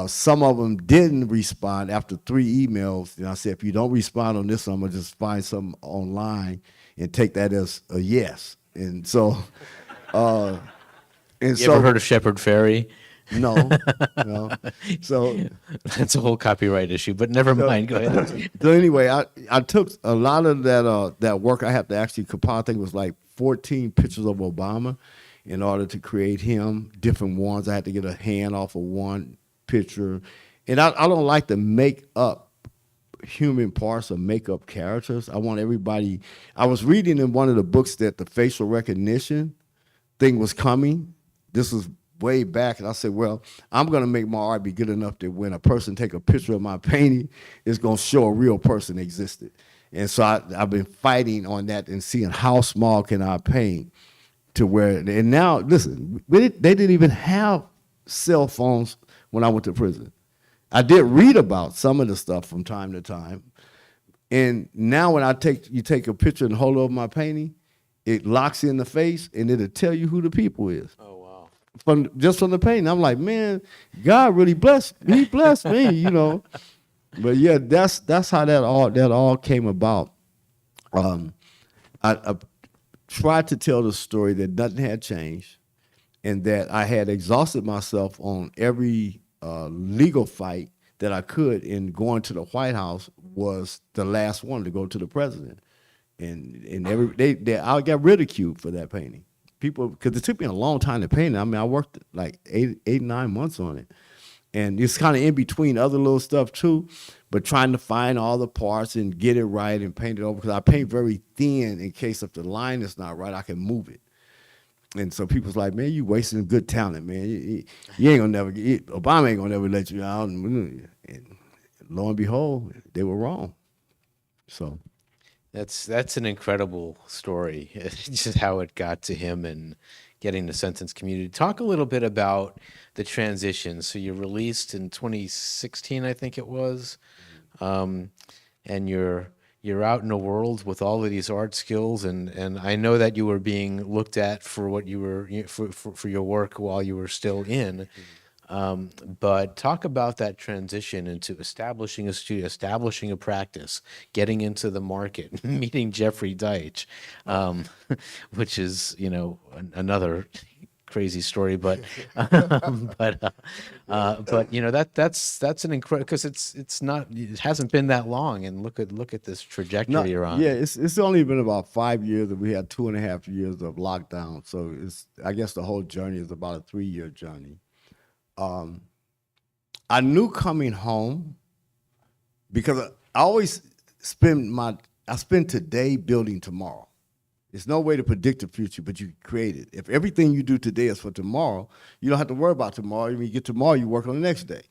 Some of them didn't respond after 3 emails. And I said, if you don't respond on this one, I'm going to just find something online and take that as a yes. And so And You so, ever heard of Shepherd Ferry? no, no. So, That's a whole copyright issue, but never mind. Go ahead. so anyway, I took a lot of that work. I have to actually compile. I think it was like 14 pictures of Obama in order to create him. Different ones. I had to get a hand off of one picture, and I don't like to make up human parts or make up characters. I want everybody. I was reading in one of the books that the facial recognition thing was coming. This was way back, and I said, well, I'm going to make my art be good enough that when a person take a picture of my painting, it's going to show a real person existed. And so I've been fighting on that and seeing how small can I paint to where, and now, listen, they didn't even have cell phones when I went to prison. I did read about some of the stuff from time to time. And now when you take a picture and hold over my painting, it locks in the face and it'll tell you who the people is. Oh, wow. From the painting. I'm like, man, God really blessed. He blessed me, you know. But yeah, that's how that all came about. I tried to tell the story that nothing had changed and that I had exhausted myself on every legal fight that I could, and going to the White House was the last one to go to the president. And I got ridiculed for that painting. People, because it took me a long time to paint it. I mean, I worked like 9 months on it. And it's kind of in between other little stuff too, but trying to find all the parts and get it right and paint it over, because I paint very thin in case if the line is not right, I can move it. And so people's like, man, you wasting good talent, man. You ain't gonna never Obama ain't gonna never let you out. And lo and behold, they were wrong. So That's an incredible story. Just how it got to him and getting the sentence community. Talk a little bit about the transition. So you released in 2016, I think it was, and you're out in the world with all of these art skills, and I know that you were being looked at for what you were for your work while you were still in. But talk about that transition into establishing a studio, establishing a practice, getting into the market, meeting Jeffrey Deitch, which is, another crazy story, but that's an incredible, because it hasn't been that long, and look at this trajectory you're on. Yeah, it's only been about 5 years, and we had 2.5 years of lockdown. So I guess the whole journey is about a 3-year journey. I knew coming home, because I always spend today building tomorrow. There's no way to predict the future, but you create it. If everything you do today is for tomorrow, you don't have to worry about tomorrow. When you get tomorrow, you work on the next day.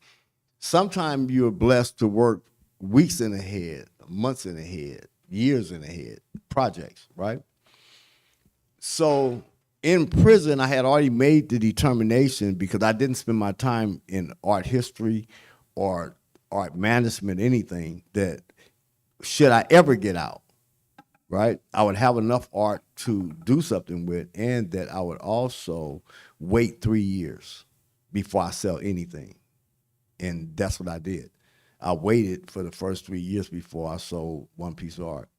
Sometimes you're blessed to work weeks in ahead, months in ahead, years in ahead, projects, right? So in prison, I had already made the determination, because I didn't spend my time in art history or art management, anything, that should I ever get out, right, I would have enough art to do something with, and that I would also wait 3 years before I sell anything. And that's what I did. I waited for the first 3 years before I sold one piece of art.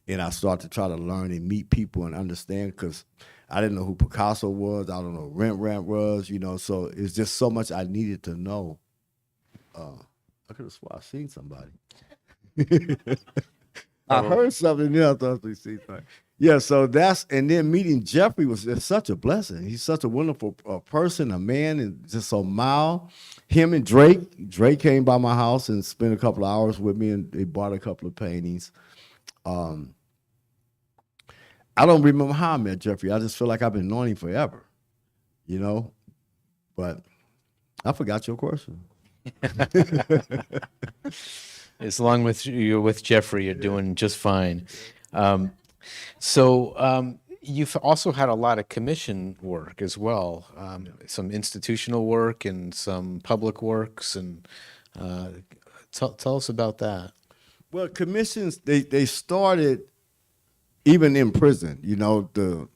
And I started to try to learn and meet people and understand, because I didn't know who Picasso was. I don't know who Rembrandt was, so it's just so much I needed to know. I could have sworn I seen somebody. I heard something else. I seen something. Yeah, so and then meeting Jeffrey was just such a blessing. He's such a wonderful person, a man, and just so mild. Him and Drake came by my house and spent a couple of hours with me, and they bought a couple of paintings. I don't remember how I met Jeffrey. I just feel like I've been knowing him forever, But I forgot your question. As long as you're with Jeffrey, you're doing just fine. So you've also had a lot of commission work as well, some institutional work and some public works, and tell us about that. Well, commissions, they started even in prison. The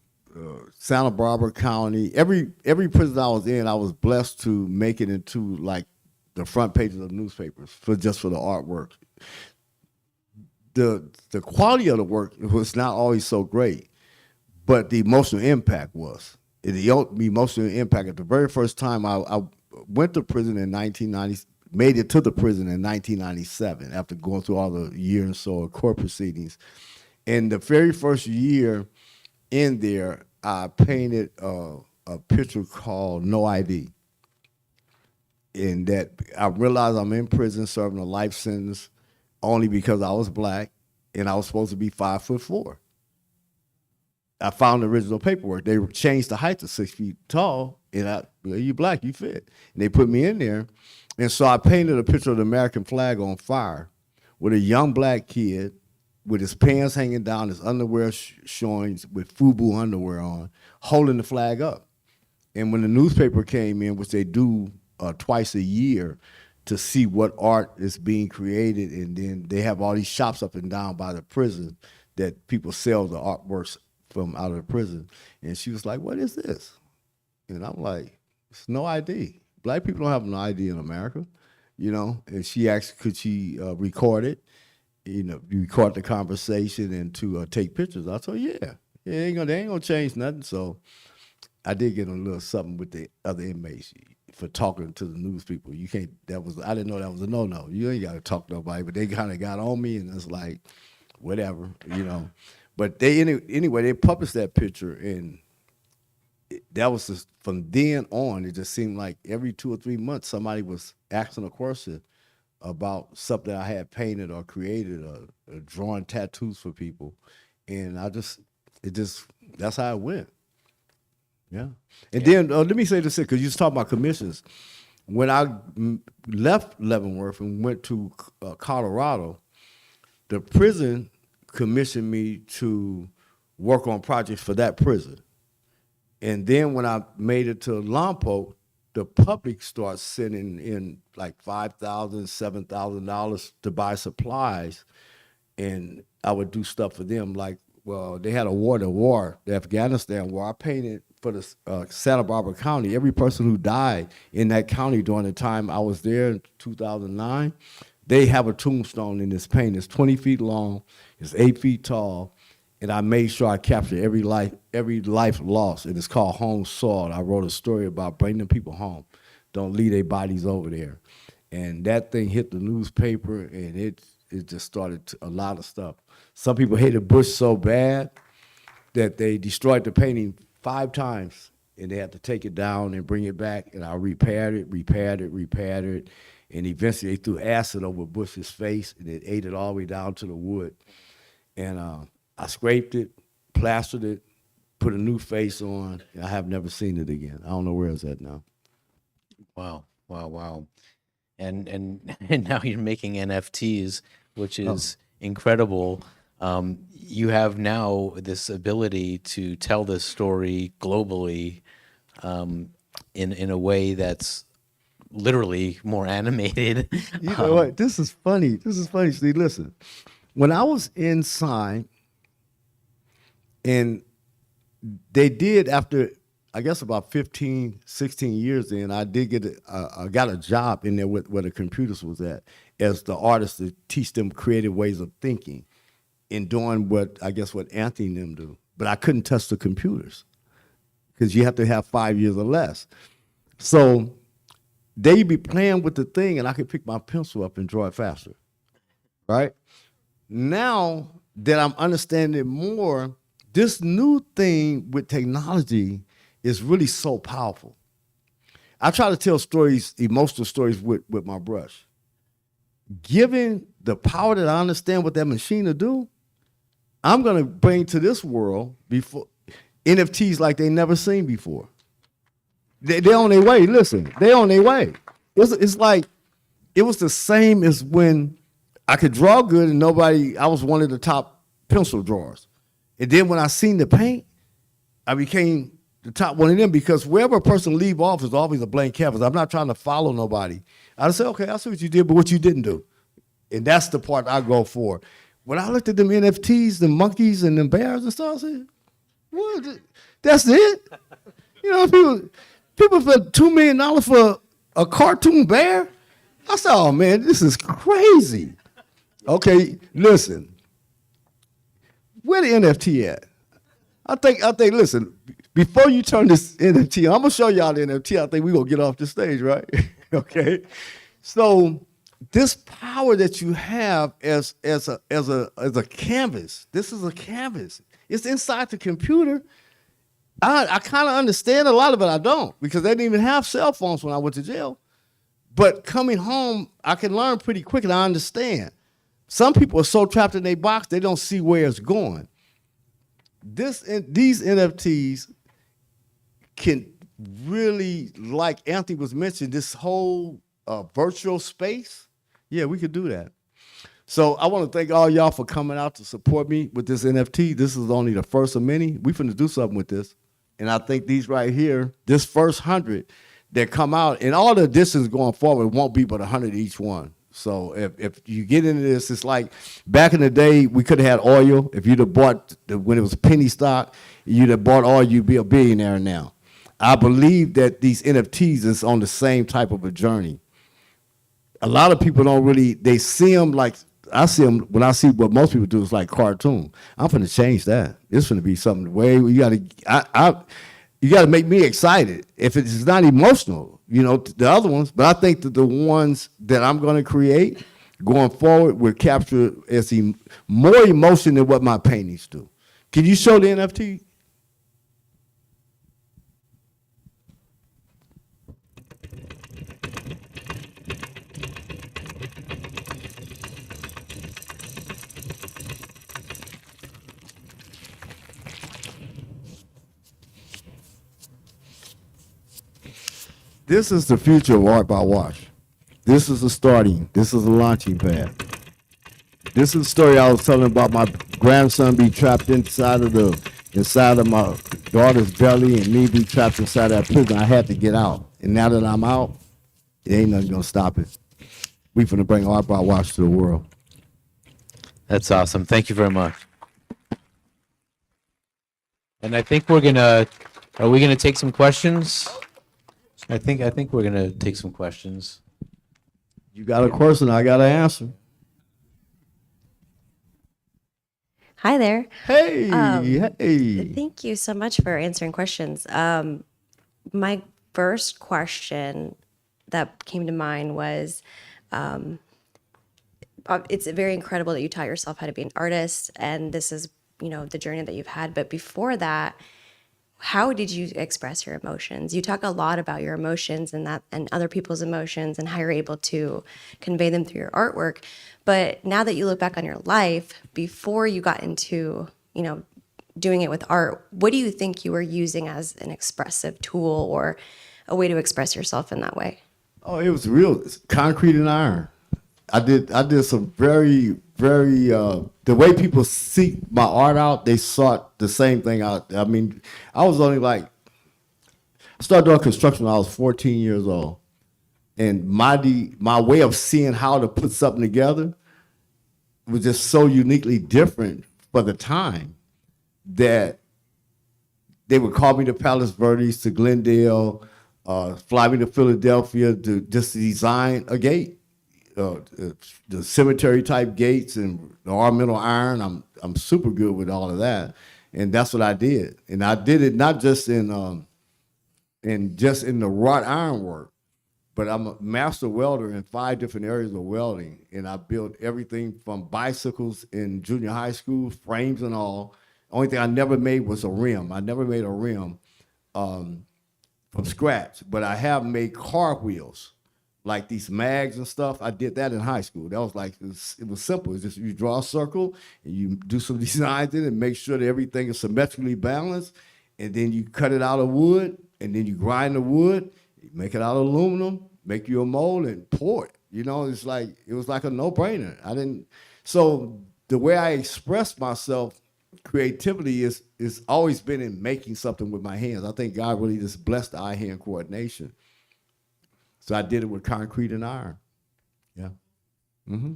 Santa Barbara County, every prison I was in, I was blessed to make it into like the front pages of newspapers for the artwork. The quality of the work was not always so great, but the emotional impact was. the emotional impact. The very first time I went to prison in 1990, made it to the prison in 1997 after going through all the year and so of court proceedings. And the very first year in there, I painted a picture called No ID. And that I realized I'm in prison serving a life sentence only because I was black and I was supposed to be 5'4". I found the original paperwork. They changed the height to 6 feet tall, and you black, you fit. And they put me in there. And so I painted a picture of the American flag on fire with a young black kid with his pants hanging down, his underwear showing with FUBU underwear on, holding the flag up. And when the newspaper came in, which they do twice a year to see what art is being created, and then they have all these shops up and down by the prison that people sell the artworks from out of the prison. And she was like, "What is this?" And I'm like, "It's no ID. Black people don't have no ID in America," you know. And she asked, could she record it, record the conversation and to take pictures. I told her, yeah, they ain't gonna change nothing. So I did get a little something with the other inmates for talking to the news people. You can't. I didn't know that was a no. You ain't got to talk to nobody. But they kind of got on me, and it's like, whatever, you know. But anyway, they published that picture, and that was just, from then on, it just seemed like every 2 or 3 months somebody was asking a question about something I had painted or created or drawn tattoos for people. And that's how it went. Yeah. And then let me say this, because you was talking about commissions. When I left Leavenworth and went to Colorado, the prison commissioned me to work on projects for that prison. And then when I made it to Lompoc, the public starts sending in like $5,000, $7,000 to buy supplies, and I would do stuff for them. Like, well, they had the Afghanistan war. I painted for the Santa Barbara County. Every person who died in that county during the time I was there in 2009, they have a tombstone in this paint. It's 20 feet long, it's 8 feet tall, and I made sure I captured every life lost, and it's called Home Soil. I wrote a story about bringing people home. Don't leave their bodies over there. And that thing hit the newspaper, and it just started a lot of stuff. Some people hated Bush so bad that they destroyed the painting 5 times, and they had to take it down and bring it back, and I repaired it, and eventually they threw acid over Bush's face, and it ate it all the way down to the wood. And I scraped it, plastered it, put a new face on, and I have never seen it again. I don't know where it's at now. Wow. And now you're making NFTs, which is incredible. You have now this ability to tell this story globally in a way that's literally more animated. You know what? This is funny. Steve, listen. When I was inside, and they did, after, I guess, about 15, 16 years in, I did I got a job in there where the computers was at as the artist to teach them creative ways of thinking and doing what Anthony and them do. But I couldn't touch the computers because you have to have 5 years or less. So they'd be playing with the thing, and I could pick my pencil up and draw it faster, right? Now that I'm understanding it more, this new thing with technology is really so powerful. I try to tell stories, emotional stories with my brush. Given the power that I understand what that machine will do, I'm going to bring to this world before NFTs like they never seen before. They're on their way. Listen, they're on their way. It's like, it was the same as when I could draw good and I was one of the top pencil drawers. And then when I seen the paint, I became the top one of them, because wherever a person leave off is always a blank canvas. I'm not trying to follow nobody. I just say, okay, I see what you did, but what you didn't do. And that's the part I go for. When I looked at them NFTs, the monkeys and the bears and stuff, I said, what? That's it? You know, people for $2 million for a cartoon bear? I said, oh man, this is crazy. Okay, listen. Where the NFT at? I think, listen, before you turn this NFT, I'm gonna show y'all the NFT. I think we're gonna get off the stage, right? Okay. So this power that you have as a canvas, this is a canvas. It's inside the computer. I kind of understand a lot of it. I don't, because they didn't even have cell phones when I went to jail. But coming home, I can learn pretty quick, and I understand. Some people are so trapped in their box, they don't see where it's going. These NFTs can really, like Anthony was mentioning, this whole virtual space. Yeah, we could do that. So I want to thank all y'all for coming out to support me with this NFT. This is only the first of many. We finna do something with this. And I think these right here, this first 100 that come out, and all the editions going forward won't be but 100 each one. So if you get into this, it's like back in the day, we could have had oil. If you'd have bought, when it was penny stock, you'd have bought oil, you'd be a billionaire now. I believe that these NFTs is on the same type of a journey. A lot of people don't really, they see them like, I see them, when I see what most people do, it's like cartoon. I'm finna change that. It's finna be something way, you gotta make me excited. If it's not emotional, the other ones, but I think that the ones that I'm gonna create going forward will capture as more emotion than what my paintings do. Can you show the NFT? This is the future of Art by Wash. This is the starting. This is the launching pad. This is the story I was telling about my grandson being trapped inside of my daughter's belly, and me be trapped inside that prison. I had to get out. And now that I'm out, it ain't nothing gonna stop it. We finna bring Art by Wash to the world. That's awesome. Thank you very much. And I think are we gonna take some questions? I think we're gonna take some questions. You got a question, I got an answer. Hi there. Hey, hey. Thank you so much for answering questions. My first question that came to mind was, it's very incredible that you taught yourself how to be an artist, and this is, the journey that you've had. But before that, how did you express your emotions? You talk a lot about your emotions and other people's emotions and how you're able to convey them through your artwork. But now that you look back on your life, before you got into, doing it with art, what do you think you were using as an expressive tool or a way to express yourself in that way? Oh, it was real concrete and iron. I did some very, very, the way people seek my art out, they sought the same thing out. I mean, I started doing construction when I was 14 years old. And my way of seeing how to put something together was just so uniquely different for the time that they would call me to Palos Verdes, to Glendale, fly me to Philadelphia to just design a gate. The cemetery type gates and the ornamental iron. I'm super good with all of that, and that's what I did. And I did it not just in the wrought iron work, but I'm a master welder in 5 different areas of welding. And I built everything from bicycles in junior high school, frames and all. Only thing I never made was a rim. I never made a rim from scratch, but I have made car wheels. Like these mags and stuff, I did that in high school. That was like, it was simple. It's just you draw a circle and you do some designs in it and make sure that everything is symmetrically balanced. And then you cut it out of wood, and then you grind the wood, you make it out of aluminum, make you a mold and pour it. It was like a no-brainer. So the way I express myself, creativity is always been in making something with my hands. I think God really just blessed the eye-hand coordination. So I did it with concrete and iron. Yeah. Mm-hmm.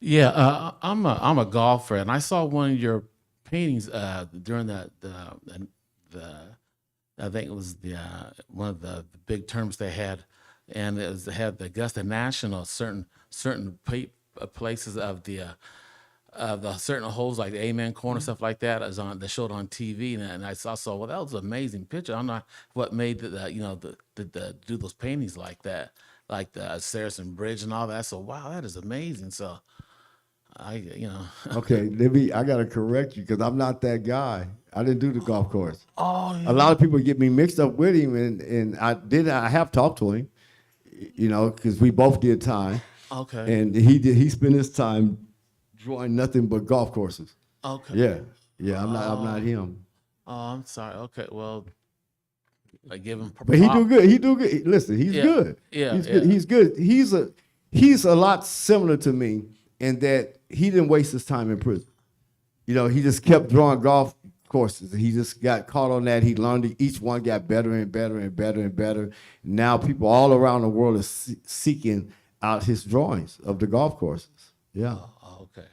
Yeah, I'm a golfer, and I saw one of your paintings during the I think it was one of the big terms they had, and they had the Augusta National, certain places of the the certain holes like the Amen Corner, stuff like that, is on. They showed on TV, and I saw. Well, that was an amazing picture. I'm not what made the do those paintings like that, like the Saracen Bridge and all that. So wow, that is amazing. So Okay, I gotta correct you because I'm not that guy. I didn't do the golf course. Oh, A lot of people get me mixed up with him, and I have talked to him, because we both did time. okay. And he spent his time drawing nothing but golf courses. Okay. Yeah. I'm not him. Oh, I'm sorry. Okay, well, I give him. But he do good. He do good. Listen, he's good. Yeah, he's good. He's good. He's a lot similar to me in that he didn't waste his time in prison. He just kept drawing golf courses. He just got caught on that. He learned each one got better and better and better and better. Now people all around the world are seeking out his drawings of the golf courses. Yeah. Oh, okay.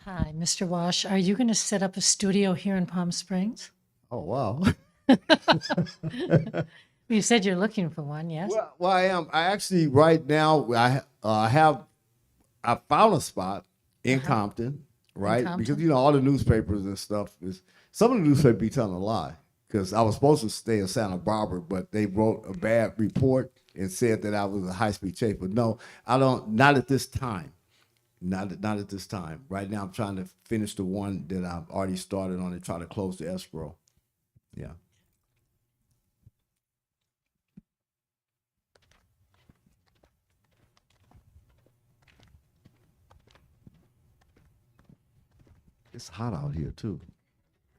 Hi, Mr. Wash. Are you going to set up a studio here in Palm Springs? Oh, wow. You said you're looking for one, yes? Well, I am. I actually right now I found a spot in Compton, right? Compton? Because all the newspapers and stuff some of the newspapers be telling a lie. Because I was supposed to stay in Santa Barbara, but they wrote a bad report and said that I was a high-speed chase. But no, I don't. Not at this time. Not at this time. Right now, I'm trying to finish the one that I've already started on and try to close the escrow. Yeah. It's hot out here too.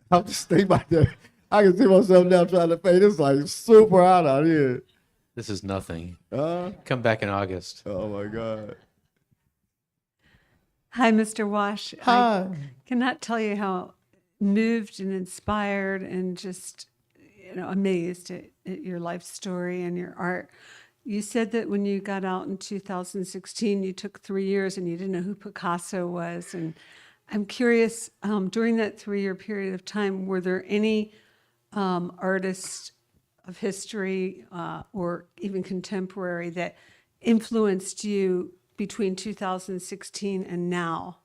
I'm just staying back there. I can see myself now trying to paint. It's like super hot out here. This is nothing. Come back in August. Oh my God. Hi, Mr. Wash. Hi. I cannot tell you how moved and inspired and just, amazed at your life story and your art. You said that when you got out in 2016, you took 3 years and you didn't know who Picasso was. And I'm curious, during that 3-year period of time, were there any artists of history or even contemporary that influenced you between 2016 and now?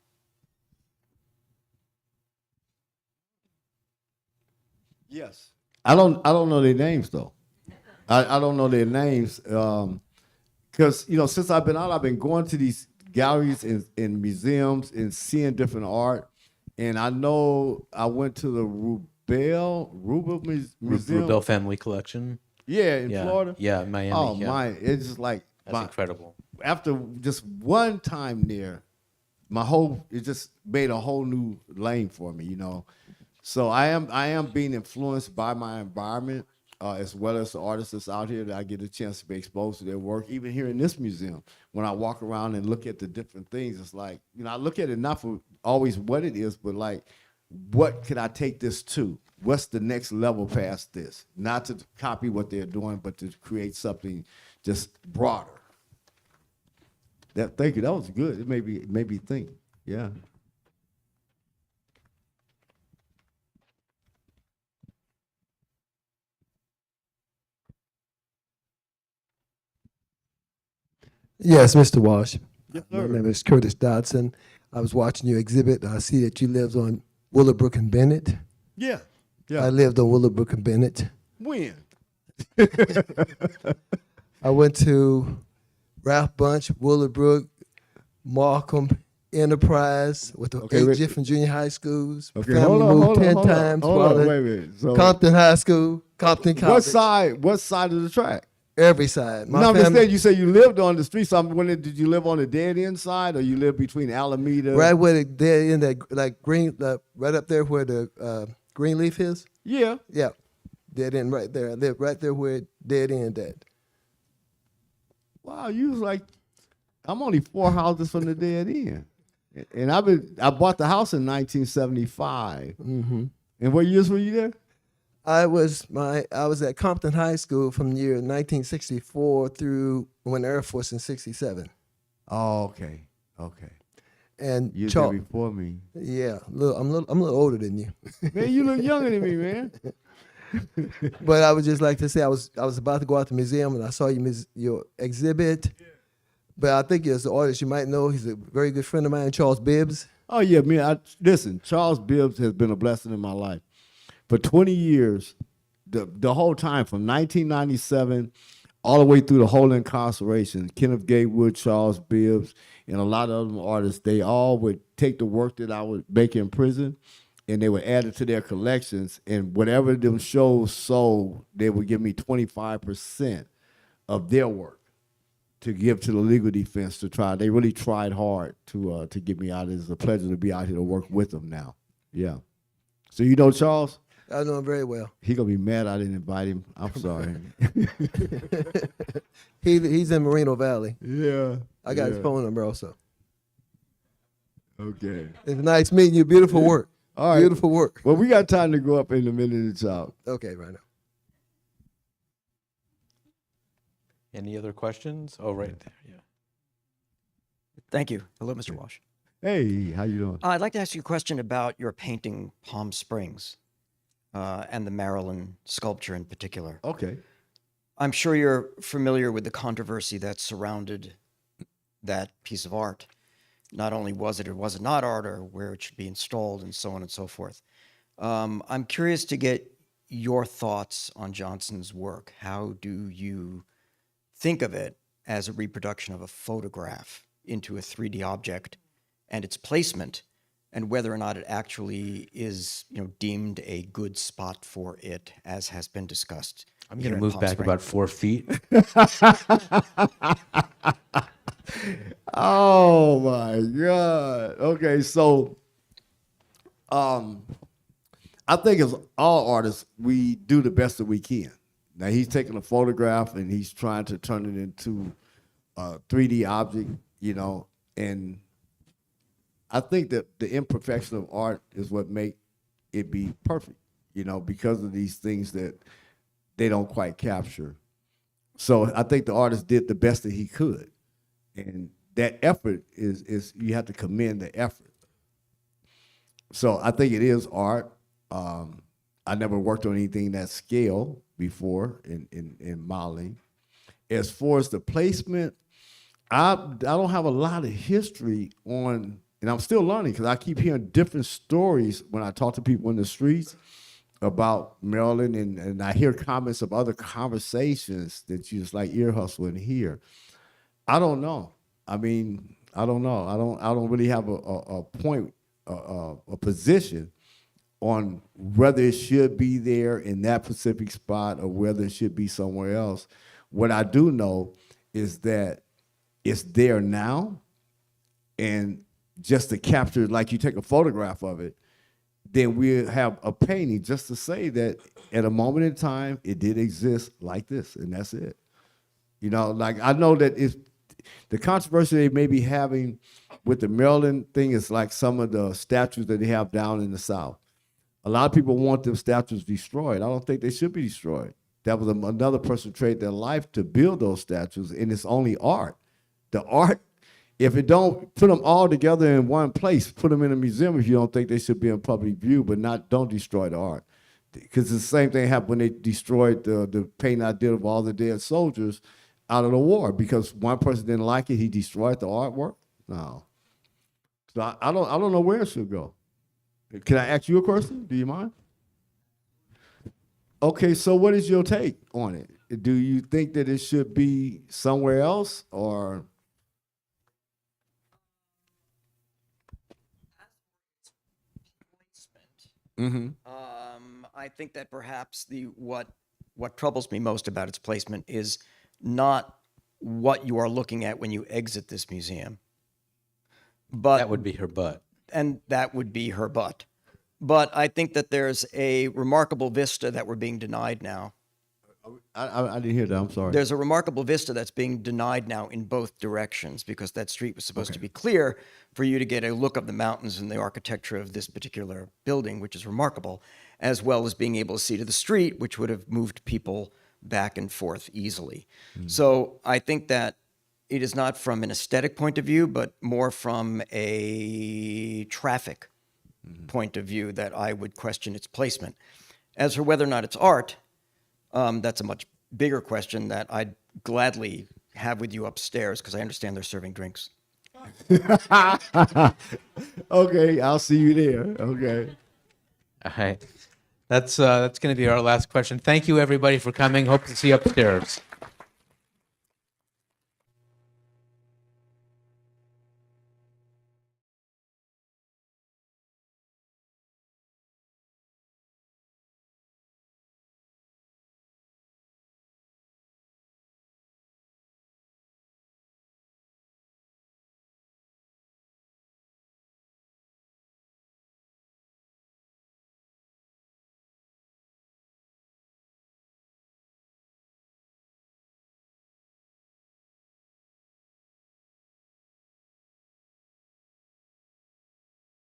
Yes. I don't know their names though. I don't know their names because since I've been out, I've been going to these galleries and museums and seeing different art. And I know I went to the Rubel Museum. Rubel Family Collection. Yeah, in Florida. Yeah, Miami. Oh yeah. my! It's just like That's incredible. After just one time there, it just made a whole new lane for me. So I am being influenced by my environment as well as the artists that's out here that I get a chance to be exposed to their work. Even here in this museum, when I walk around and look at the different things, it's like I look at it not for always what it is, but like what could I take this to? What's the next level past this? Not to copy what they're doing, but to create something just broader. Thank you. That was good. It made me think. Yeah. Yes, Mr. Walsh. Yes, My sir. name is Curtis Dodson. I was watching your exhibit. I see that you lived on Willowbrook and Bennett. Yeah. I lived on Willowbrook and Bennett. When? I went to Ralph Bunch, Willowbrook, Markham, Enterprise with the Okay, 8 wait. different junior high schools. My Okay, family moved 10 hold on. times. Hold while on, at wait a minute. So Compton High School, Compton College. what side of the track? Every side. My No, family, instead you say you lived on the street. So did you live on the dead end side, or you live between Alameda? right where the dead end, that like green, right up there where the green leaf is. Yeah. Yeah, dead end right there. I live right there where dead end at. Wow, you was like, I'm only 4 houses from the dead end, and I bought the house in 1975. Mm-hmm. And what years were you there? I was at Compton High School from the year 1964 through went Air Force in '67. Oh, okay. And You were there before me. Yeah, I'm a little older than you. Man, you look younger than me, man. But I would just like to say I was about to go out to the museum and I saw your exhibit. But I think as an artist, you might know he's a very good friend of mine, Charles Bibbs. Oh yeah, man. Listen, Charles Bibbs has been a blessing in my life. For 20 years, the whole time from 1997 all the way through the whole incarceration, Kenneth Gatewood, Charles Bibbs, and a lot of other artists, they all would take the work that I would make in prison and they would add it to their collections. And whatever them shows sold, they would give me 25% of their work to give to the legal defense to try. They really tried hard to get me out. It's a pleasure to be out here to work with them now. Yeah. So you know Charles? I know him very well. He gonna be mad I didn't invite him. I'm sorry. He's in Moreno Valley. Yeah. I got his phone number also. Okay. It's nice meeting you. Beautiful work. All right. Beautiful work. Well, we got time to go up in a minute to talk. Okay, right now. Any other questions? Oh, right there. Yeah. Thank you. Hello, Mr. Walsh. Hey, how you doing? I'd like to ask you a question about your painting Palm Springs and the Maryland sculpture in particular. Okay. I'm sure you're familiar with the controversy that surrounded that piece of art. Not only was it or was it not art, or where it should be installed, and so on and so forth. I'm curious to get your thoughts on Johnson's work. How do you think of it as a reproduction of a photograph into a 3D object and its placement, and whether or not it actually is, deemed a good spot for it, as has been discussed? I'm going to move back about 4 feet. Oh my God. Okay, so I think as all artists, we do the best that we can. Now he's taking a photograph and he's trying to turn it into a 3D object, and I think that the imperfection of art is what make it be perfect, because of these things that they don't quite capture. So I think the artist did the best that he could. And that effort is you have to commend the effort. So I think it is art. I never worked on anything that scale before in modeling. As far as the placement, I don't have a lot of history on, and I'm still learning because I keep hearing different stories when I talk to people in the streets about Maryland, and I hear comments of other conversations that you just like ear hustle and hear. I don't know. I mean, I don't know. I don't really have a point, a position on whether it should be there in that specific spot or whether it should be somewhere else. What I do know is that it's there now, and just to capture, like you take a photograph of it, then we have a painting just to say that at a moment in time, it did exist like this, and that's it. Like I know that it's the controversy they may be having with the Maryland thing is like some of the statues that they have down in the South. A lot of people want them statues destroyed. I don't think they should be destroyed. That was another person traded their life to build those statues, and it's only art. The art, if it don't put them all together in one place, put them in a museum if you don't think they should be in public view, but don't destroy the art. Because the same thing happened when they destroyed the painting I did of all the dead soldiers out of the war, because one person didn't like it, he destroyed the artwork. No. So I don't know where it should go. Can I ask you a question? Do you mind? Okay, so what is your take on it? Do you think that it should be somewhere else, or? Mm-hmm. I think that perhaps what troubles me most about its placement is not what you are looking at when you exit this museum, but that would be her butt. And that would be her butt. But I think that there's a remarkable vista that we're being denied now. I didn't hear that. I'm sorry. There's a remarkable vista that's being denied now in both directions, because that street was supposed to be clear for you to get a look of the mountains and the architecture of this particular building, which is remarkable, as well as being able to see to the street, which would have moved people back and forth easily. So I think that it is not from an aesthetic point of view, but more from a traffic point of view that I would question its placement. As for whether or not it's art, that's a much bigger question that I'd gladly have with you upstairs because I understand they're serving drinks. Okay, I'll see you there. Okay. All right. That's going to be our last question. Thank you, everybody, for coming. Hope to see you upstairs.